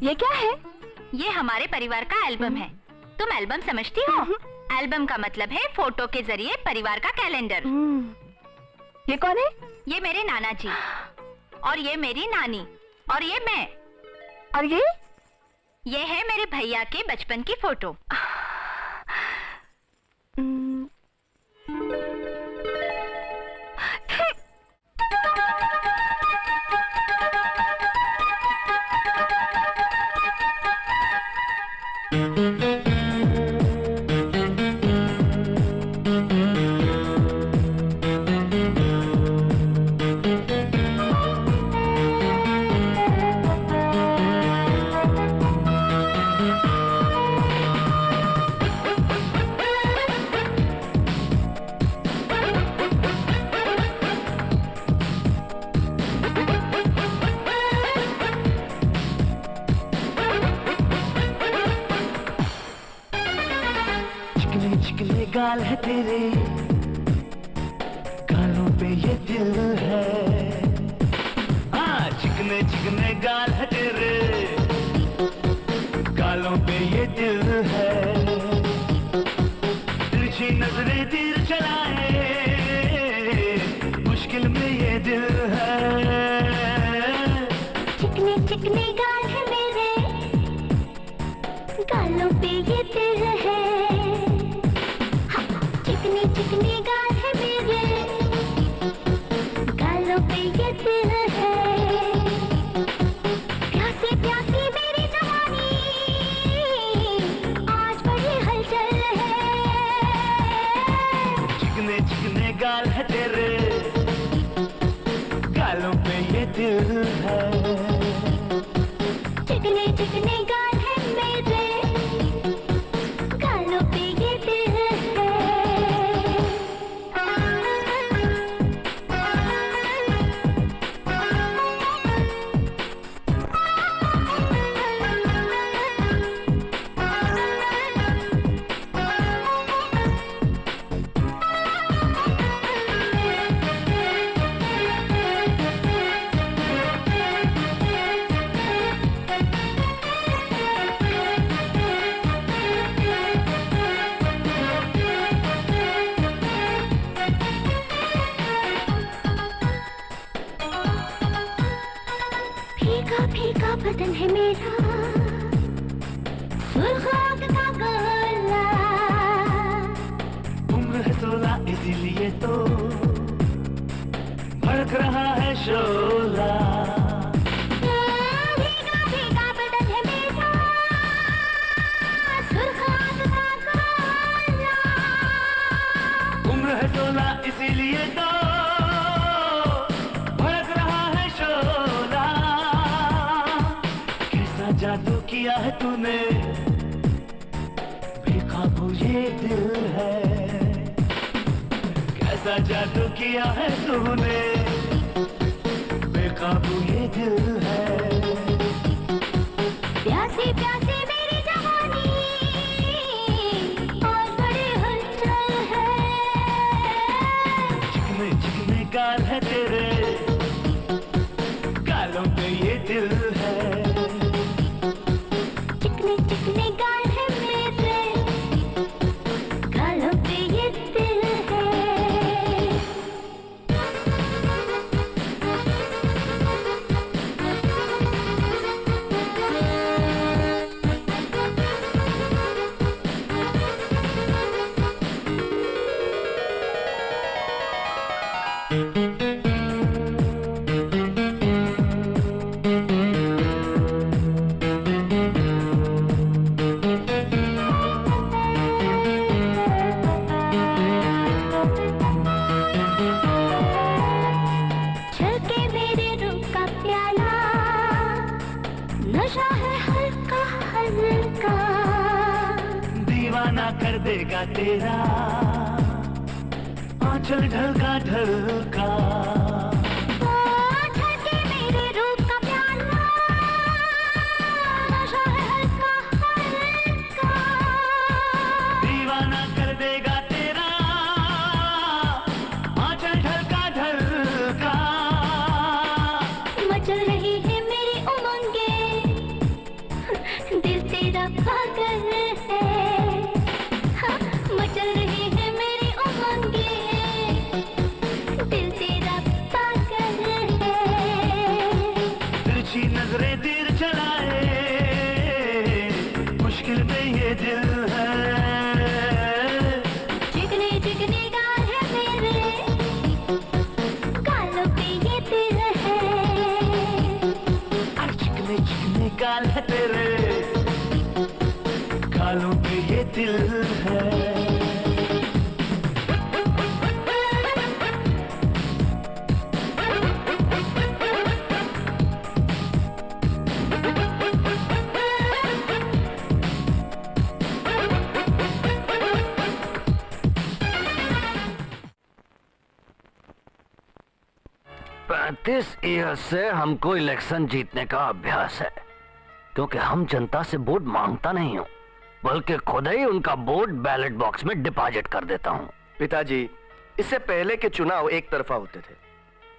ये क्या है? ये हमारे परिवार का एल्बम है। तुम एल्बम समझती हो? एल्बम का मतलब है फोटो के जरिए परिवार का कैलेंडर। ये कौन है? ये मेरे नाना जी, और ये मेरी नानी, और ये मैं, और ये है मेरे भैया के बचपन की फोटो। गाल है तेरे, गालों पे ये दिल है। हाँ, चिकने चिकने गाल है तेरे, गालों पे ये दिल है। चिकने गाल है मेरे, गालों पे ये दिल है। फीका फीका बदन है मेरा, सुर्ख आग का गला। उम्र है 16 इसीलिए तो भड़क रहा है शोला। भीगा भीगा बदन है मेरा, सुर्ख आग का गला। उम्र है 16 इसीलिए तो भड़क रहा है शोला। कैसा जादू किया है तूने, बेकाबू ये दिल है। कैसा जादू किया है तूने, बेकाबू ये दिल है। प्यासी प्यासी मेरी जवानी और बड़े हलचल है। चिकने चिकने गाल है तेरे, गालों पे ये दिल है। चिकने चिकने गाल है मेरे, गालों पे ये दिल है। छलके मेरे रूप का प्याला, नशा है हल्का हल्का। दीवाना कर देगा तेरा आंचल ढलका ढलका। छलके मेरे रूप का प्याला, नशा है हल्का हल्का। दीवाना कर देगा तेरा आंचल ढलका ढलका। मचल रही है मेरी उमंगे, दिल तेरा पागल है। हाँ, मचल रही है मेरी उमंगे, दिल तेरा पागल है। तिरछी नजरें तीर चलाए, मुश्किल में ये दिल है। चिकने चिकने गाल है मेरे, गालों पे ये दिल है। चिकने चिकने गाल है तेरे, गालों पे ये दिल है। पैंतीस ईयर से हमको इलेक्शन जीतने का अभ्यास है, क्योंकि हम जनता से वोट मांगता नहीं हूँ, बल्कि खुद ही उनका वोट बैलेट बॉक्स में डिपॉजिट कर देता हूँ। पिताजी, इससे पहले के चुनाव एक तरफा होते थे।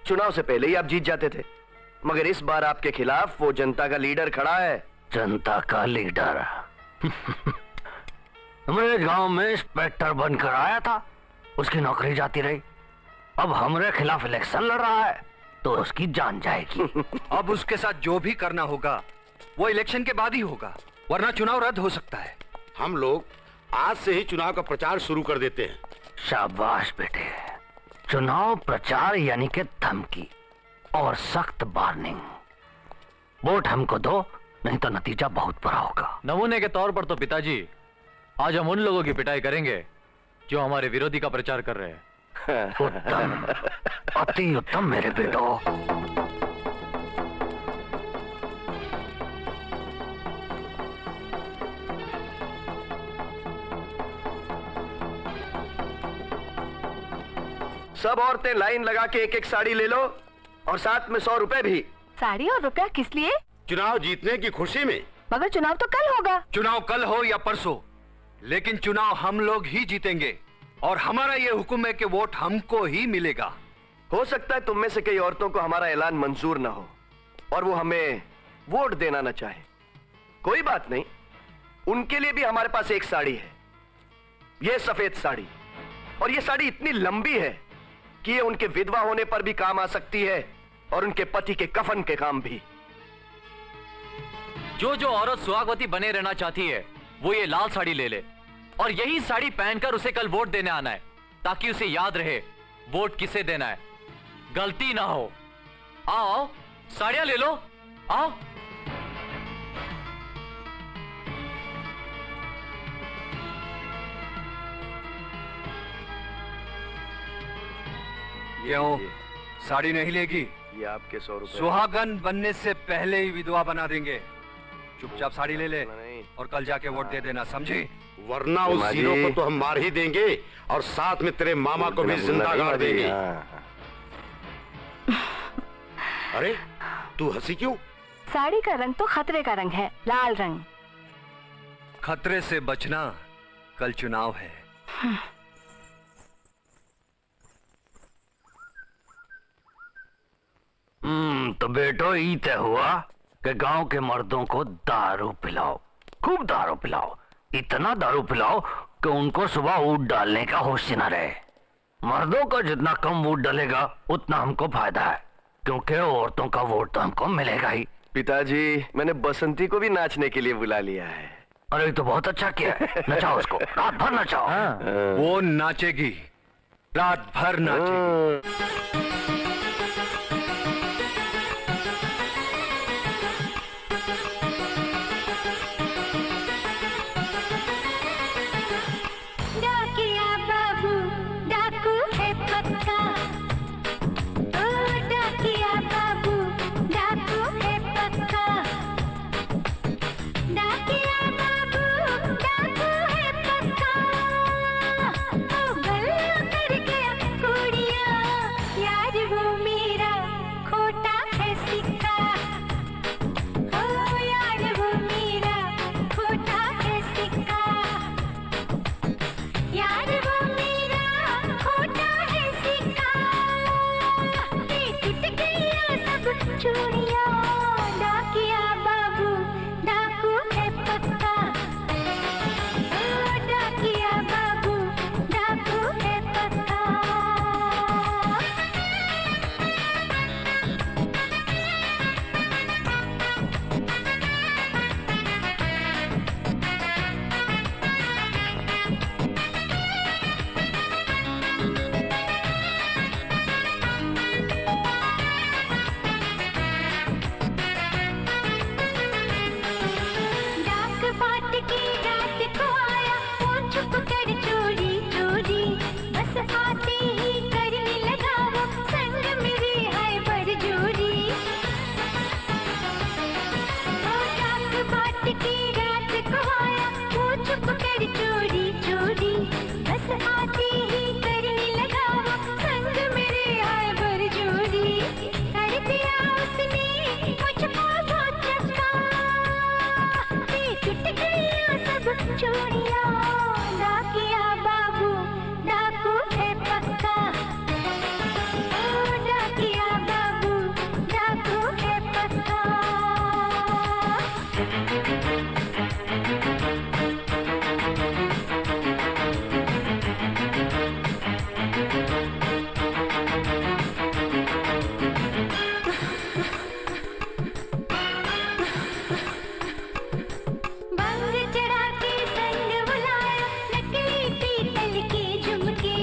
चुनाव से पहले ही आप जीत जाते थे, मगर इस बार आपके खिलाफ वो जनता का लीडर खड़ा है। जनता का लीडर? मेरे गांव में इंस्पेक्टर बनकर आया था, उसकी नौकरी जाती रही। अब हमारे खिलाफ इलेक्शन लड़ रहा है तो उसकी जान जाएगी। अब उसके साथ जो भी करना होगा वो इलेक्शन के बाद ही होगा, वरना चुनाव रद्द हो सकता है। हम लोग आज से ही चुनाव का प्रचार शुरू कर देते हैं। शाबाश बेटे, चुनाव प्रचार यानी के धमकी और सख्त वार्निंग। वोट हमको दो, नहीं तो नतीजा बहुत बुरा होगा। नमूने के तौर पर तो पिताजी आज हम उन लोगों की पिटाई करेंगे जो हमारे विरोधी का प्रचार कर रहे हैं। उत्तम, अति उत्तम मेरे बेटो। सब औरतें लाइन लगा के एक एक साड़ी ले लो और साथ में 100 रुपए भी। साड़ी और रुपया किस लिए? चुनाव जीतने की खुशी में। मगर चुनाव तो कल होगा। चुनाव कल हो या परसों, लेकिन चुनाव हम लोग ही जीतेंगे और हमारा ये हुक्म है कि वोट हमको ही मिलेगा। हो सकता है तुम में से कई औरतों को हमारा ऐलान मंजूर ना हो और वो हमें वोट देना ना चाहे। कोई बात नहीं, उनके लिए भी हमारे पास एक साड़ी है, ये सफेद साड़ी। और ये साड़ी इतनी लंबी है कि ये उनके विधवा होने पर भी काम आ सकती है और उनके पति के कफन के काम भी। जो जो औरत सुहागवती बने रहना चाहती है वो ये लाल साड़ी ले ले और यही साड़ी पहनकर उसे कल वोट देने आना है, ताकि उसे याद रहे वोट किसे देना है, गलती ना हो। आओ साड़ियां ले लो, आओ। क्यों साड़ी नहीं लेगी? ये आपके 100 रुपए। सुहागन बनने से पहले ही विधवा बना देंगे। चुपचाप साड़ी ले ले और कल जाके वोट दे देना, समझी? वरना उस हीरो को तो हम मार ही देंगे और साथ में तेरे मामा को भी जिंदा गाड़ देंगे। अरे तू हंसी क्यों? साड़ी का रंग तो खतरे का रंग है, लाल रंग। खतरे से बचना, कल चुनाव है। तो बेटो ये तय हुआ कि गांव के मर्दों को दारू पिलाओ, खूब दारू पिलाओ, इतना दारू पिलाओ कि उनको सुबह वोट डालने का होश न रहे। मर्दों का जितना कम वोट डालेगा उतना हमको फायदा है, क्योंकि औरतों का वोट तो हमको मिलेगा ही। पिताजी, मैंने बसंती को भी नाचने के लिए बुला लिया है। अरे तो बहुत अच्छा किया है, नचाओ उसको, रात भर नचाओ। वो नाचेगी, रात भर नाचेगी। डाकिया बाबू डाकू है पक्का, ओ डाकिया बाबू डाकू है पक्का, डाकिया बाबू डाकू है पक्का, ओ गल्ला कर गया कुड़िया, यार वो मेरा खोटा है सिक्का, ओ यार वो मेरा खोटा है सिक्का, यार वो मेरा खोटा है सिक्का, टूट गया सब चूड़ियां, डाकिया बाबू डाकू है पक्का, ओ डाकिया बाबू डाकू है पक्का। डाक बाट की रात को आया वो छुप कर चोरी चोरी, बस आते ही करने लगा वो संग मेरे है बरजोरी, ओ डाक बाट की रात को आया वो छुप कर चोरी चोरी, बस आते ही करने लगा वो संग मेरे है बरजोरी, कर दिया उसने मुझको बहुत चक्का, टूट गया सब चूड़ियां, डाकिया बाबू डाकू है पक्का, ओ डाकिया बाबू डाकू है पक्का। बंग चढ़ा के संग बुलाया, नकली पीतल के झुमके,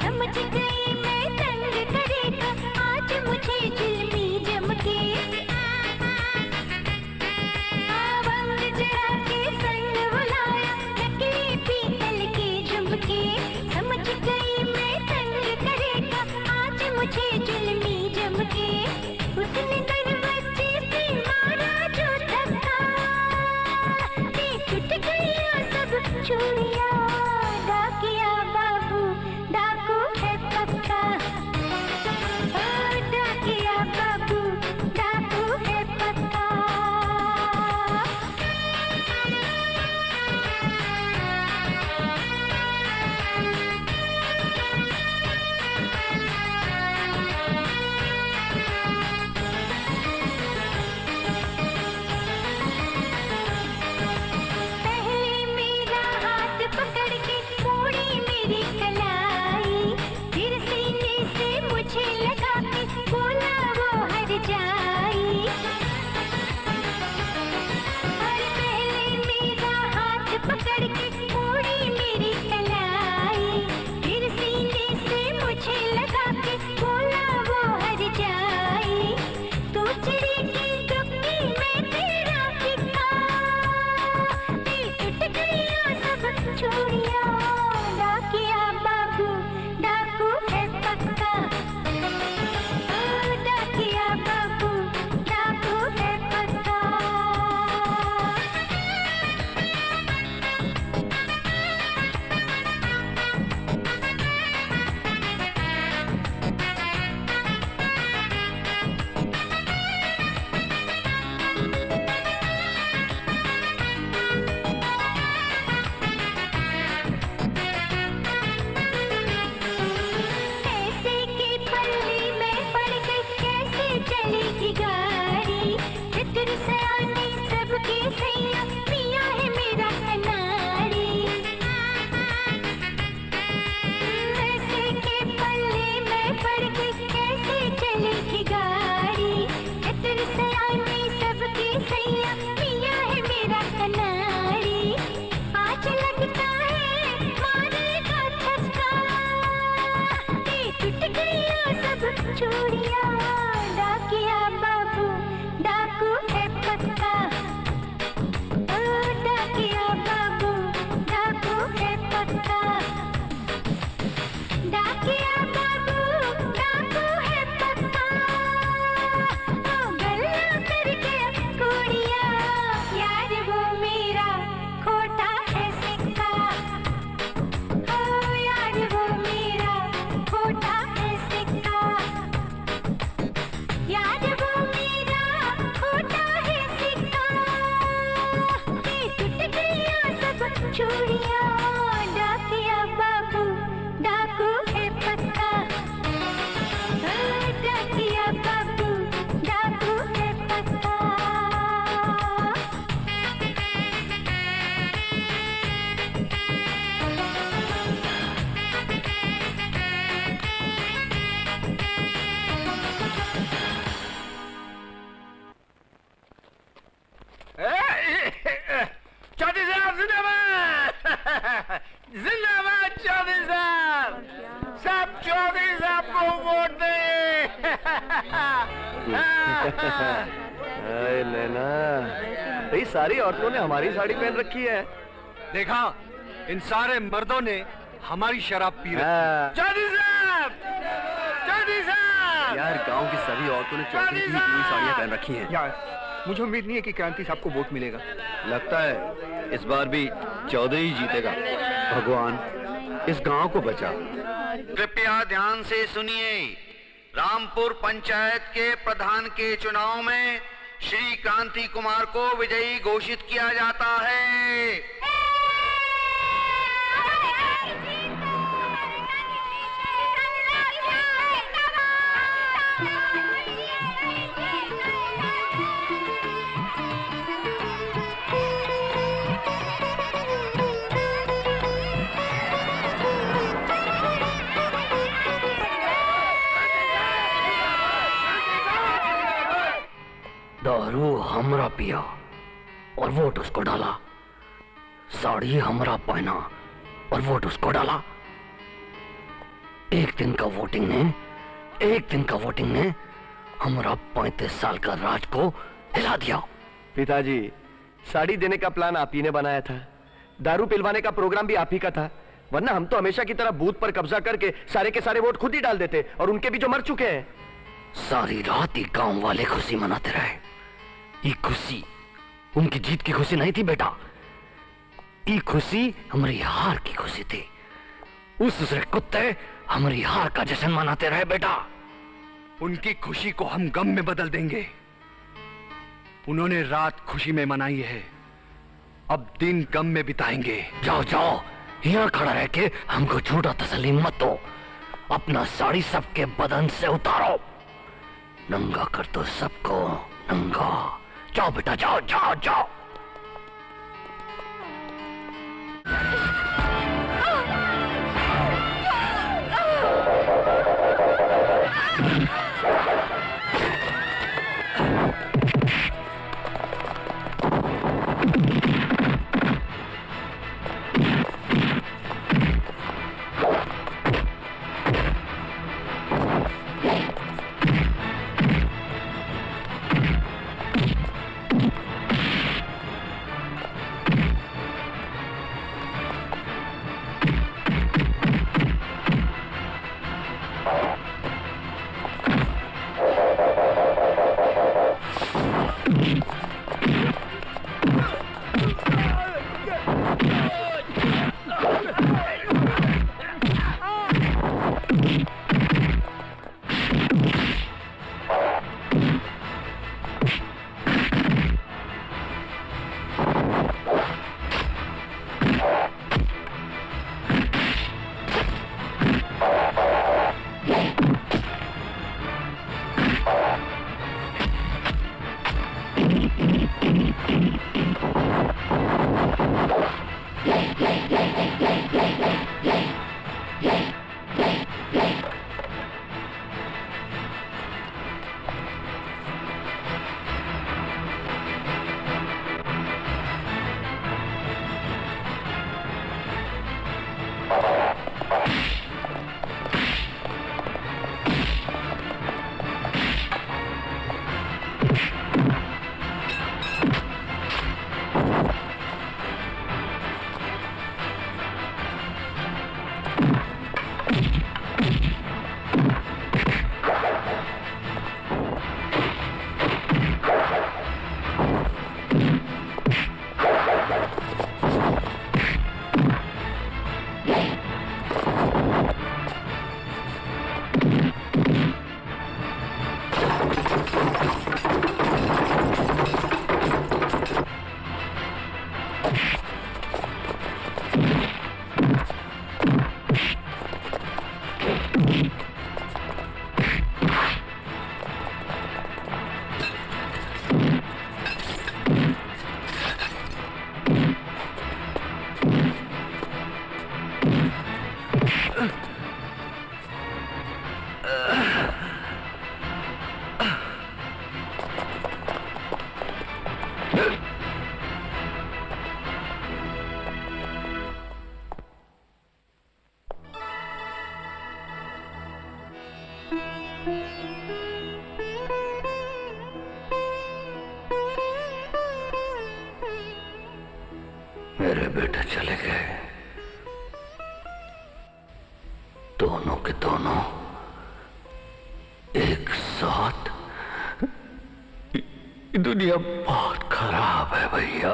समझ गई मैं तंग करेगा आज मुझे जुल्मी जमके, बंग चूड़ियां डाकिया बाबू डाकू है पक्का डाकिया बाबू डाकू है पक्का चौधरी साहब जिंदाबाद जिंदाबाद चौधरी साहब सब चौधरी साहब को वोट दे नैना, ये सारी औरतों ने हमारी साड़ी पहन रखी है। देखा, इन सारे मर्दों ने हमारी शराब पी रखी। चौधरी साहब यार गांव की सभी औरतों ने चौधरी की पूरी साड़ियां पहन रखी हैं। यार मुझे उम्मीद नहीं है कि क्रांति साहब को वोट मिलेगा। लगता है इस बार भी चौधरी ही जीतेगा। भगवान इस गांव को बचा। कृपया ध्यान से सुनिए। रामपुर पंचायत के प्रधान के चुनाव में श्री क्रांति कुमार को विजयी घोषित किया जाता है। दारू हमरा पिया और वोट उसको डाला, साड़ी हमरा पहना और वोट उसको डाला। एक दिन का वोटिंग ने हमरा 35 साल का राज को हिला दिया। पिताजी, साड़ी देने का प्लान आप ही ने बनाया था, दारू पिलवाने का प्रोग्राम भी आप ही का था, वरना हम तो हमेशा की तरह बूथ पर कब्जा करके सारे के सारे वोट खुद ही डाल देते, और उनके भी जो मर चुके हैं। सारी रात ही गांव वाले खुशी मनाते रहे। ये खुशी उनकी जीत की खुशी नहीं थी बेटा, ये खुशी हमारी हार की खुशी थी। उस दूसरे कुत्ते हमारी हार का जश्न मनाते रहे बेटा। उनकी खुशी को हम गम में बदल देंगे। उन्होंने रात खुशी में मनाई है, अब दिन गम में बिताएंगे। जाओ जाओ, यहाँ खड़ा रह के हमको झूठा तसल्ली मत दो। अपना साड़ी सबके बदन से उतारो, नंगा कर दो सबको नंगा। जाओ बेटा, जाओ जाओ जाओ। मेरे बेटे चले गए, दोनों के दोनों एक साथ। ये दुनिया बहुत खराब है भैया।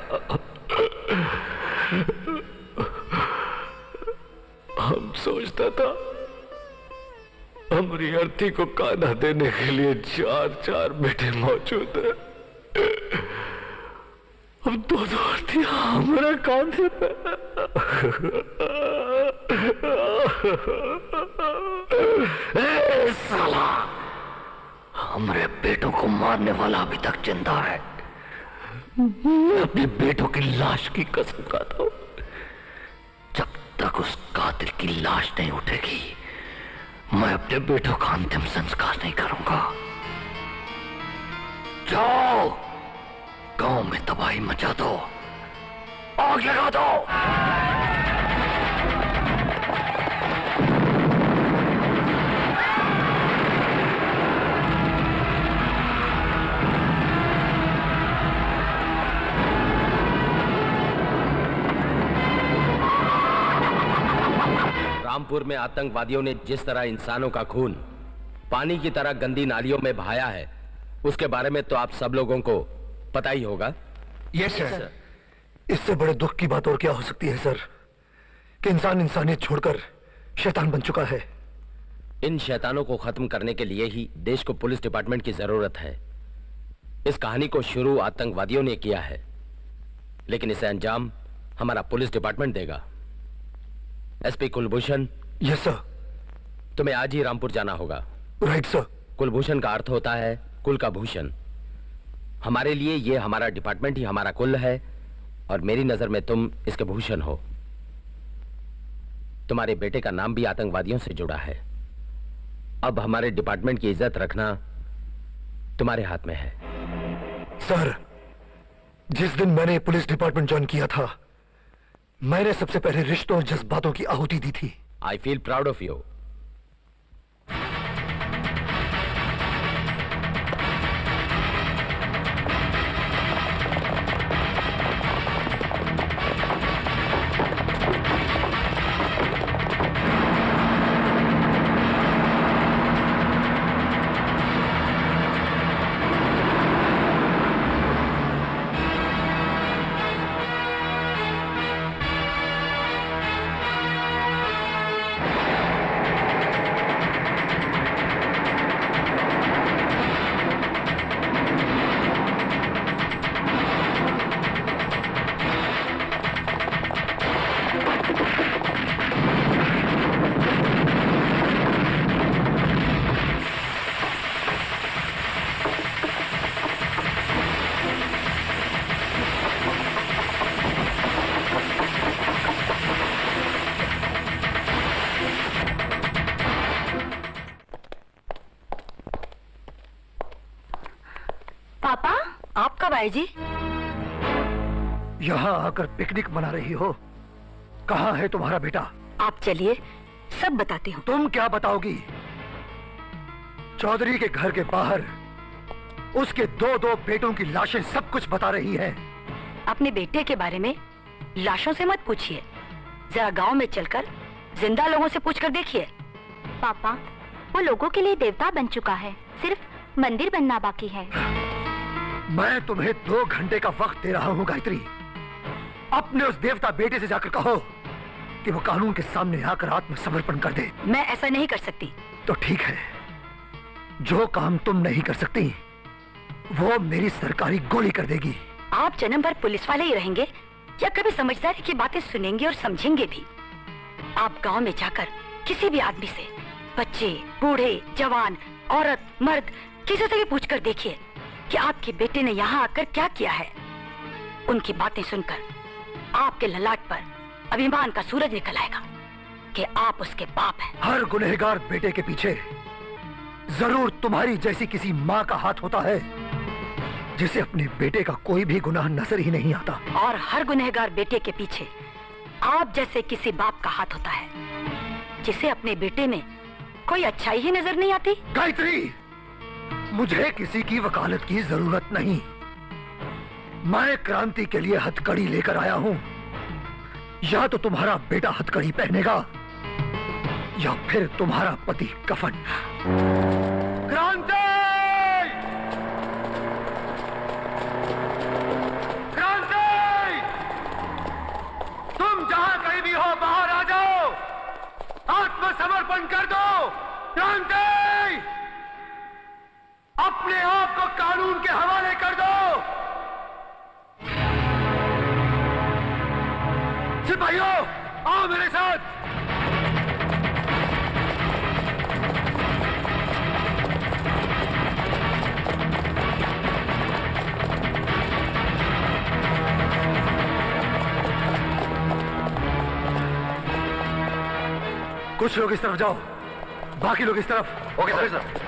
हम सोचता था हमारी अर्थी को कान्हा देने के लिए 4-4 बेटे मौजूद है। अब 2-2 अर्थियां हमारे कांधे पे। ए साला, हमारे बेटों को मारने वाला अभी तक जिंदा है। मैं अपने बेटों की लाश की कसम खाता हूं, जब तक उस कातिल की लाश नहीं उठेगी मैं अपने बेटों का अंतिम संस्कार नहीं करूंगा। जाओ, गांव में तबाही मचा दो, आग लगा दो। रामपुर में आतंकवादियों ने जिस तरह इंसानों का खून पानी की तरह गंदी नालियों में बहाया है, उसके बारे में तो आप सब लोगों को पता ही होगा। Yes sir. इससे बड़े दुख की बात और क्या हो सकती है सर, कि इंसान इंसानियत छोड़कर शैतान बन चुका है। इन शैतानों को खत्म करने के लिए ही देश को पुलिस डिपार्टमेंट की जरूरत है। इस कहानी को शुरू आतंकवादियों ने किया है, लेकिन इसे अंजाम हमारा पुलिस डिपार्टमेंट देगा। एसपी कुलभूषण। Yes sir. तुम्हें आज ही रामपुर जाना होगा। Right sir. कुलभूषण का अर्थ होता है कुल का भूषण। हमारे लिए ये हमारा डिपार्टमेंट ही हमारा कुल है, और मेरी नजर में तुम इसके भूषण हो। तुम्हारे बेटे का नाम भी आतंकवादियों से जुड़ा है। अब हमारे डिपार्टमेंट की इज्जत रखना तुम्हारे हाथ में है। सर, जिस दिन मैंने पुलिस डिपार्टमेंट ज्वाइन किया था, मैंने सबसे पहले रिश्तों और जज्बातों की आहुति दी थी। I feel proud of you. पापा, आप कब आए जी? यहाँ आकर पिकनिक मना रही हो? कहाँ है तुम्हारा बेटा? आप चलिए, सब बताती हूँ। तुम क्या बताओगी? चौधरी के घर के बाहर उसके 2-2 बेटों की लाशें सब कुछ बता रही हैं। अपने बेटे के बारे में लाशों से मत पूछिए, जरा गांव में चलकर जिंदा लोगों से पूछकर देखिए। पापा, वो लोगों के लिए देवता बन चुका है, सिर्फ मंदिर बनना बाकी है। मैं तुम्हें 2 घंटे का वक्त दे रहा हूँ गायत्री। अपने उस देवता बेटे से जाकर कहो कि वो कानून के सामने आकर आत्मसमर्पण कर दे। मैं ऐसा नहीं कर सकती। तो ठीक है, जो काम तुम नहीं कर सकती वो मेरी सरकारी गोली कर देगी। आप जन्म भर पुलिस वाले ही रहेंगे या कभी समझदारी की बातें सुनेंगे और समझेंगे भी? आप गांव में जाकर किसी भी आदमी से, बच्चे, बूढ़े, जवान, औरत, मर्द, किसी से भी पूछकर देखिए कि आपके बेटे ने यहाँ आकर क्या किया है। उनकी बातें सुनकर आपके ललाट पर अभिमान का सूरज निकल आएगा कि आप उसके बाप हैं। हर गुनहगार बेटे के पीछे जरूर तुम्हारी जैसी किसी माँ का हाथ होता है जिसे अपने बेटे का कोई भी गुनाह नजर ही नहीं आता। और हर गुनहगार बेटे के पीछे आप जैसे किसी बाप का हाथ होता है जिसे अपने बेटे में कोई अच्छाई ही नजर नहीं आती। गायत्री, मुझे किसी की वकालत की जरूरत नहीं। मैं क्रांति के लिए हथकड़ी लेकर आया हूँ। या तो तुम्हारा बेटा हथकड़ी पहनेगा या फिर तुम्हारा पति कफन। क्रांति! क्रांति! तुम जहां कहीं भी हो बाहर आ जाओ, आत्मसमर्पण कर दो। क्रांति! अपने आप को कानून के हवाले कर दो। सिपाहियों, आओ मेरे साथ। कुछ लोग इस तरफ जाओ, बाकी लोग इस तरफ। Okay sir.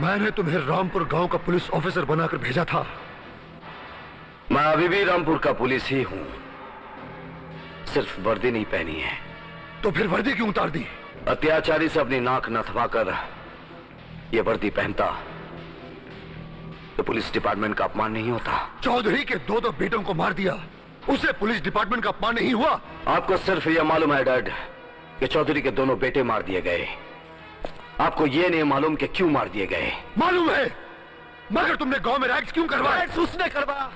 मैंने तुम्हें रामपुर गांव का पुलिस ऑफिसर बनाकर भेजा था। मैं अभी भी रामपुर का पुलिस ही हूं, सिर्फ वर्दी नहीं पहनी है। तो फिर वर्दी क्यों उतार दी? अत्याचारी से अपनी नाक न थमाकर ये वर्दी पहनता तो पुलिस डिपार्टमेंट का अपमान नहीं होता। चौधरी के दो बेटों को मार दिया, उसे पुलिस डिपार्टमेंट का अपमान नहीं हुआ? आपको सिर्फ यह मालूम है डैड कि चौधरी के दोनों बेटे मार दिए गए। आपको यह नहीं मालूम कि क्यों मार दिए गए। मालूम है, मगर तुमने गांव में रैक्स क्यों करवाए? रैक्स उसने करवाया,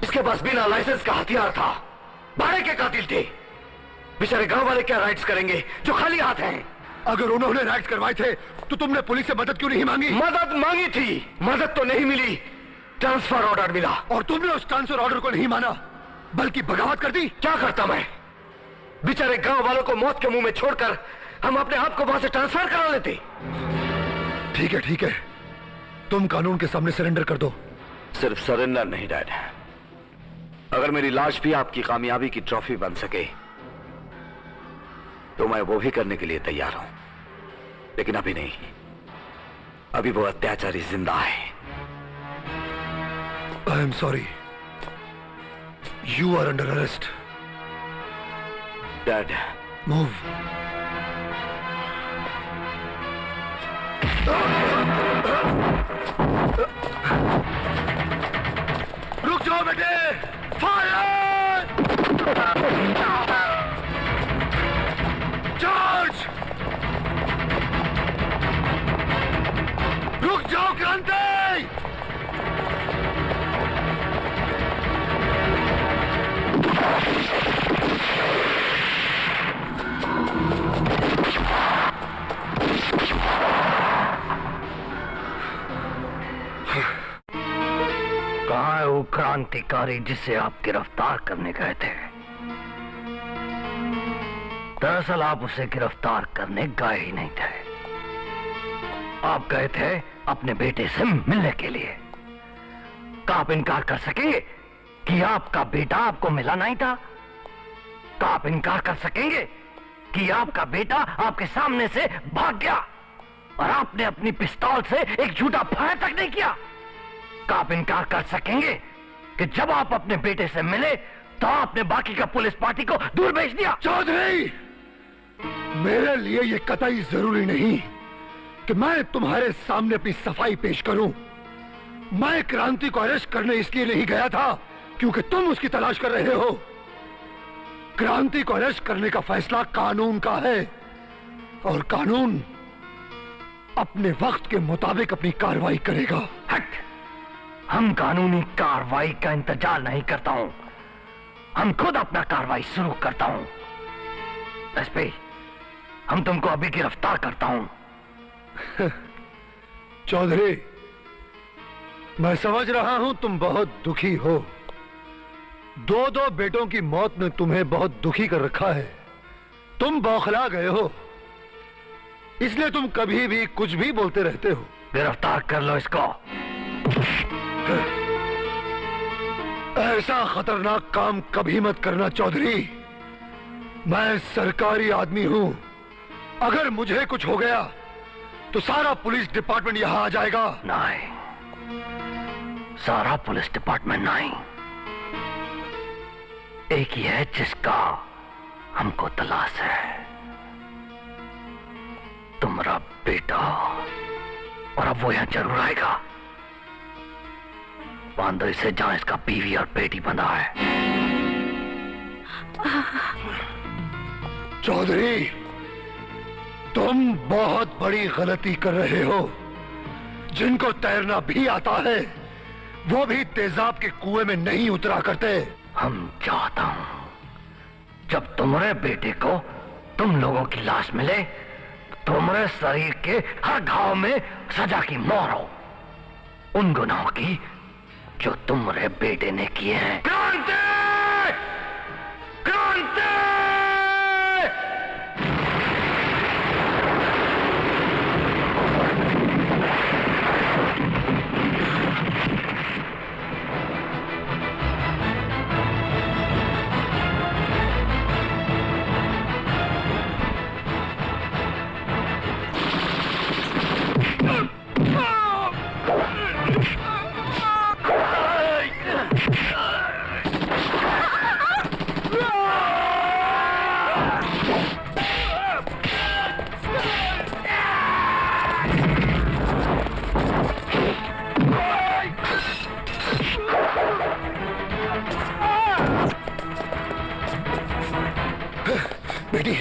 इसके पास बिना लाइसेंस का हथियार था। भाड़े के कातिल थे। बेचारे गांव वाले क्या राइट्स करेंगे जो खाली हाथ हैं? अगर उन्होंने रैक्स करवाए थे तो तुमने पुलिस से मदद क्यों नहीं मांगी? मदद मांगी थी, मदद तो नहीं मिली, ट्रांसफर ऑर्डर मिला। और तुमने उस ट्रांसफर ऑर्डर को नहीं माना बल्कि बगावत कर दी। क्या करता मैं? बेचारे गांव वालों को मौत के मुंह में छोड़कर हम अपने आप को वहां से ट्रांसफर करा लेते। ठीक है, तुम कानून के सामने सरेंडर कर दो। सिर्फ सरेंडर नहीं डैड, अगर मेरी लाश भी आपकी कामयाबी की ट्रॉफी बन सके तो मैं वो भी करने के लिए तैयार हूं, लेकिन अभी नहीं। अभी वो अत्याचारी जिंदा है। I am sorry, you are under arrest. Dad move. रुक जाओ बेटे, फायर! चार्ज! रुक जाओ क्रांति! कहाँ है वो क्रांतिकारी जिसे आप गिरफ्तार करने गए थे? दरअसल आप उसे गिरफ्तार करने गए ही नहीं थे। आप गए थे अपने बेटे से मिलने के लिए। क्या आप इनकार कर सकेंगे कि आपका बेटा आपको मिला नहीं था? क्या आप इनकार कर सकेंगे कि आपका बेटा आपके सामने से भाग गया और आपने अपनी पिस्तौल से एक झूठा फायर तक नहीं किया? क्या आप इनकार कर सकेंगे कि जब आप अपने बेटे से मिले तो आपने बाकी का पुलिस पार्टी को दूर भेज दिया? चौधरी, मेरे लिए यह कतई जरूरी नहीं कि मैं तुम्हारे सामने अपनी सफाई पेश करूं। मैं क्रांति को अरेस्ट करने इसलिए नहीं गया था क्योंकि तुम उसकी तलाश कर रहे हो। क्रांति को अरेस्ट करने का फैसला कानून का है और कानून अपने वक्त के मुताबिक अपनी कार्रवाई करेगा। हट! हम कानूनी कार्रवाई का इंतजार नहीं करता हूं, हम खुद अपना कार्रवाई शुरू करता हूं। एसपी, हम तुमको अभी गिरफ्तार करता हूं। चौधरी, मैं समझ रहा हूं तुम बहुत दुखी हो, दो दो बेटों की मौत ने तुम्हें बहुत दुखी कर रखा है। तुम बौखला गए हो, इसलिए तुम कभी भी कुछ भी बोलते रहते हो। गिरफ्तार कर लो इसको। ऐसा खतरनाक काम कभी मत करना चौधरी। मैं सरकारी आदमी हूं। अगर मुझे कुछ हो गया तो सारा पुलिस डिपार्टमेंट यहां आ जाएगा। नहीं, सारा पुलिस डिपार्टमेंट नहीं, एक ही है जिसका हमको तलाश है, तुम्हारा बेटा। और अब वो यहां जरूर आएगा। बांधो इसे जहां इसका बीवी और बेटी बंधा है। चौधरी, तुम बहुत बड़ी गलती कर रहे हो। जिनको तैरना भी आता है वो भी तेजाब के कुएं में नहीं उतरा करते। हम चाहता हूं जब तुम्हारे बेटे को तुम लोगों की लाश मिले, तुम्हारे शरीर के हर घाव में सजा की मोहर हो, उन गुनाहों की जो तुम्हारे बेटे ने किए हैं। क्रांति! क्रांति! बेटी,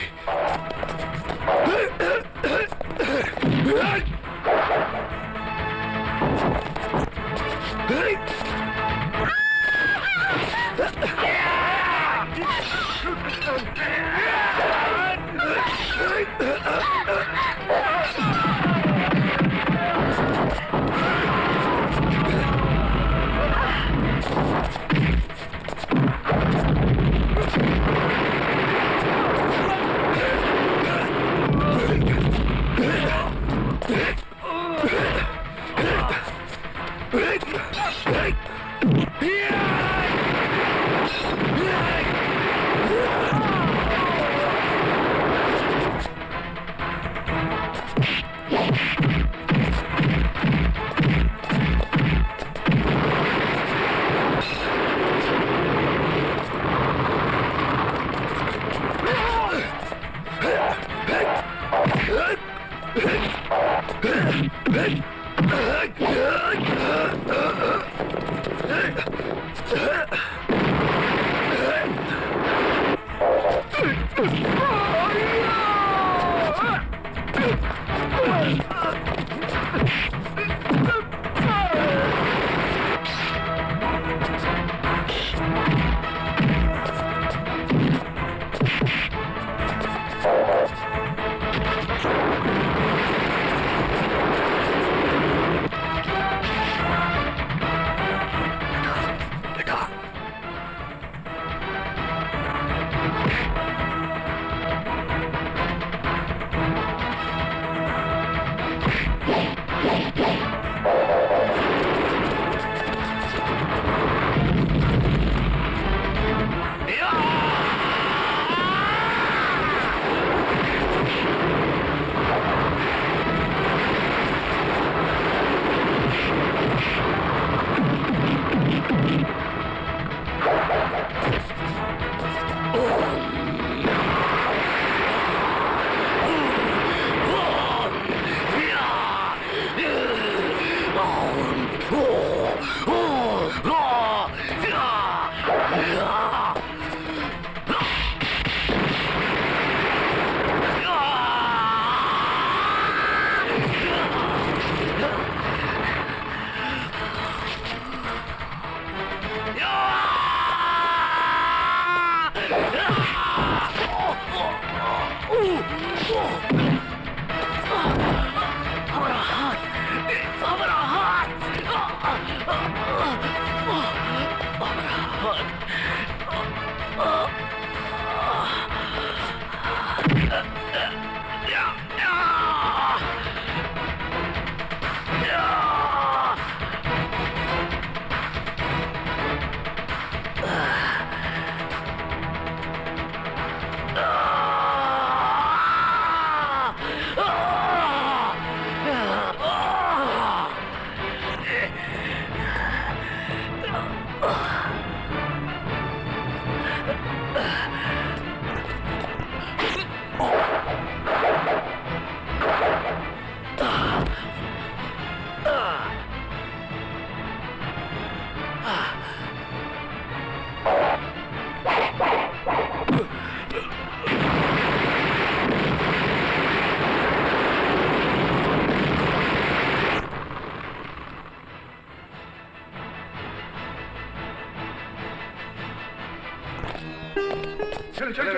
चलो चलो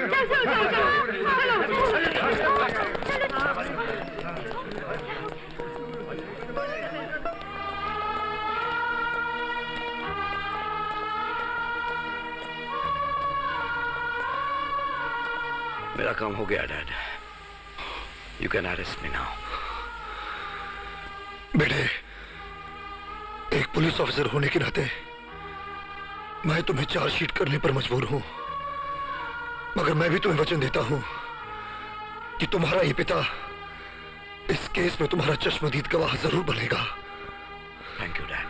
मेरा काम हो गया dad. You can arrest me now. बेटे, एक पुलिस ऑफिसर होने के नाते मैं तुम्हें चार्जशीट करने पर मजबूर हूं, मगर मैं भी तुम्हें वचन देता हूं कि तुम्हारा ये पिता इस केस में तुम्हारा चश्मदीद गवाह जरूर बनेगा। Thank you dad.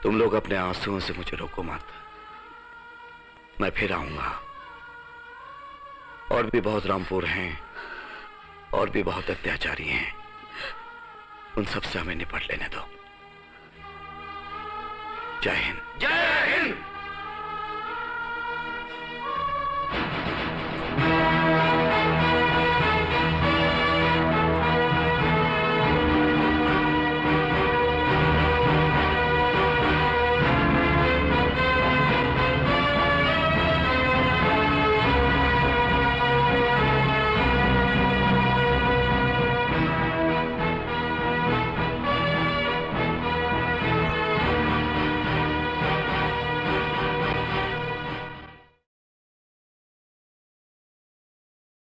तुम लोग अपने आंसुओं से मुझे रोको मत, मैं फिर आऊंगा। और भी बहुत रामपुर हैं और भी बहुत अत्याचारी हैं, उन सब से हमें निपट लेने दो। जय हिंद। जय हिंद।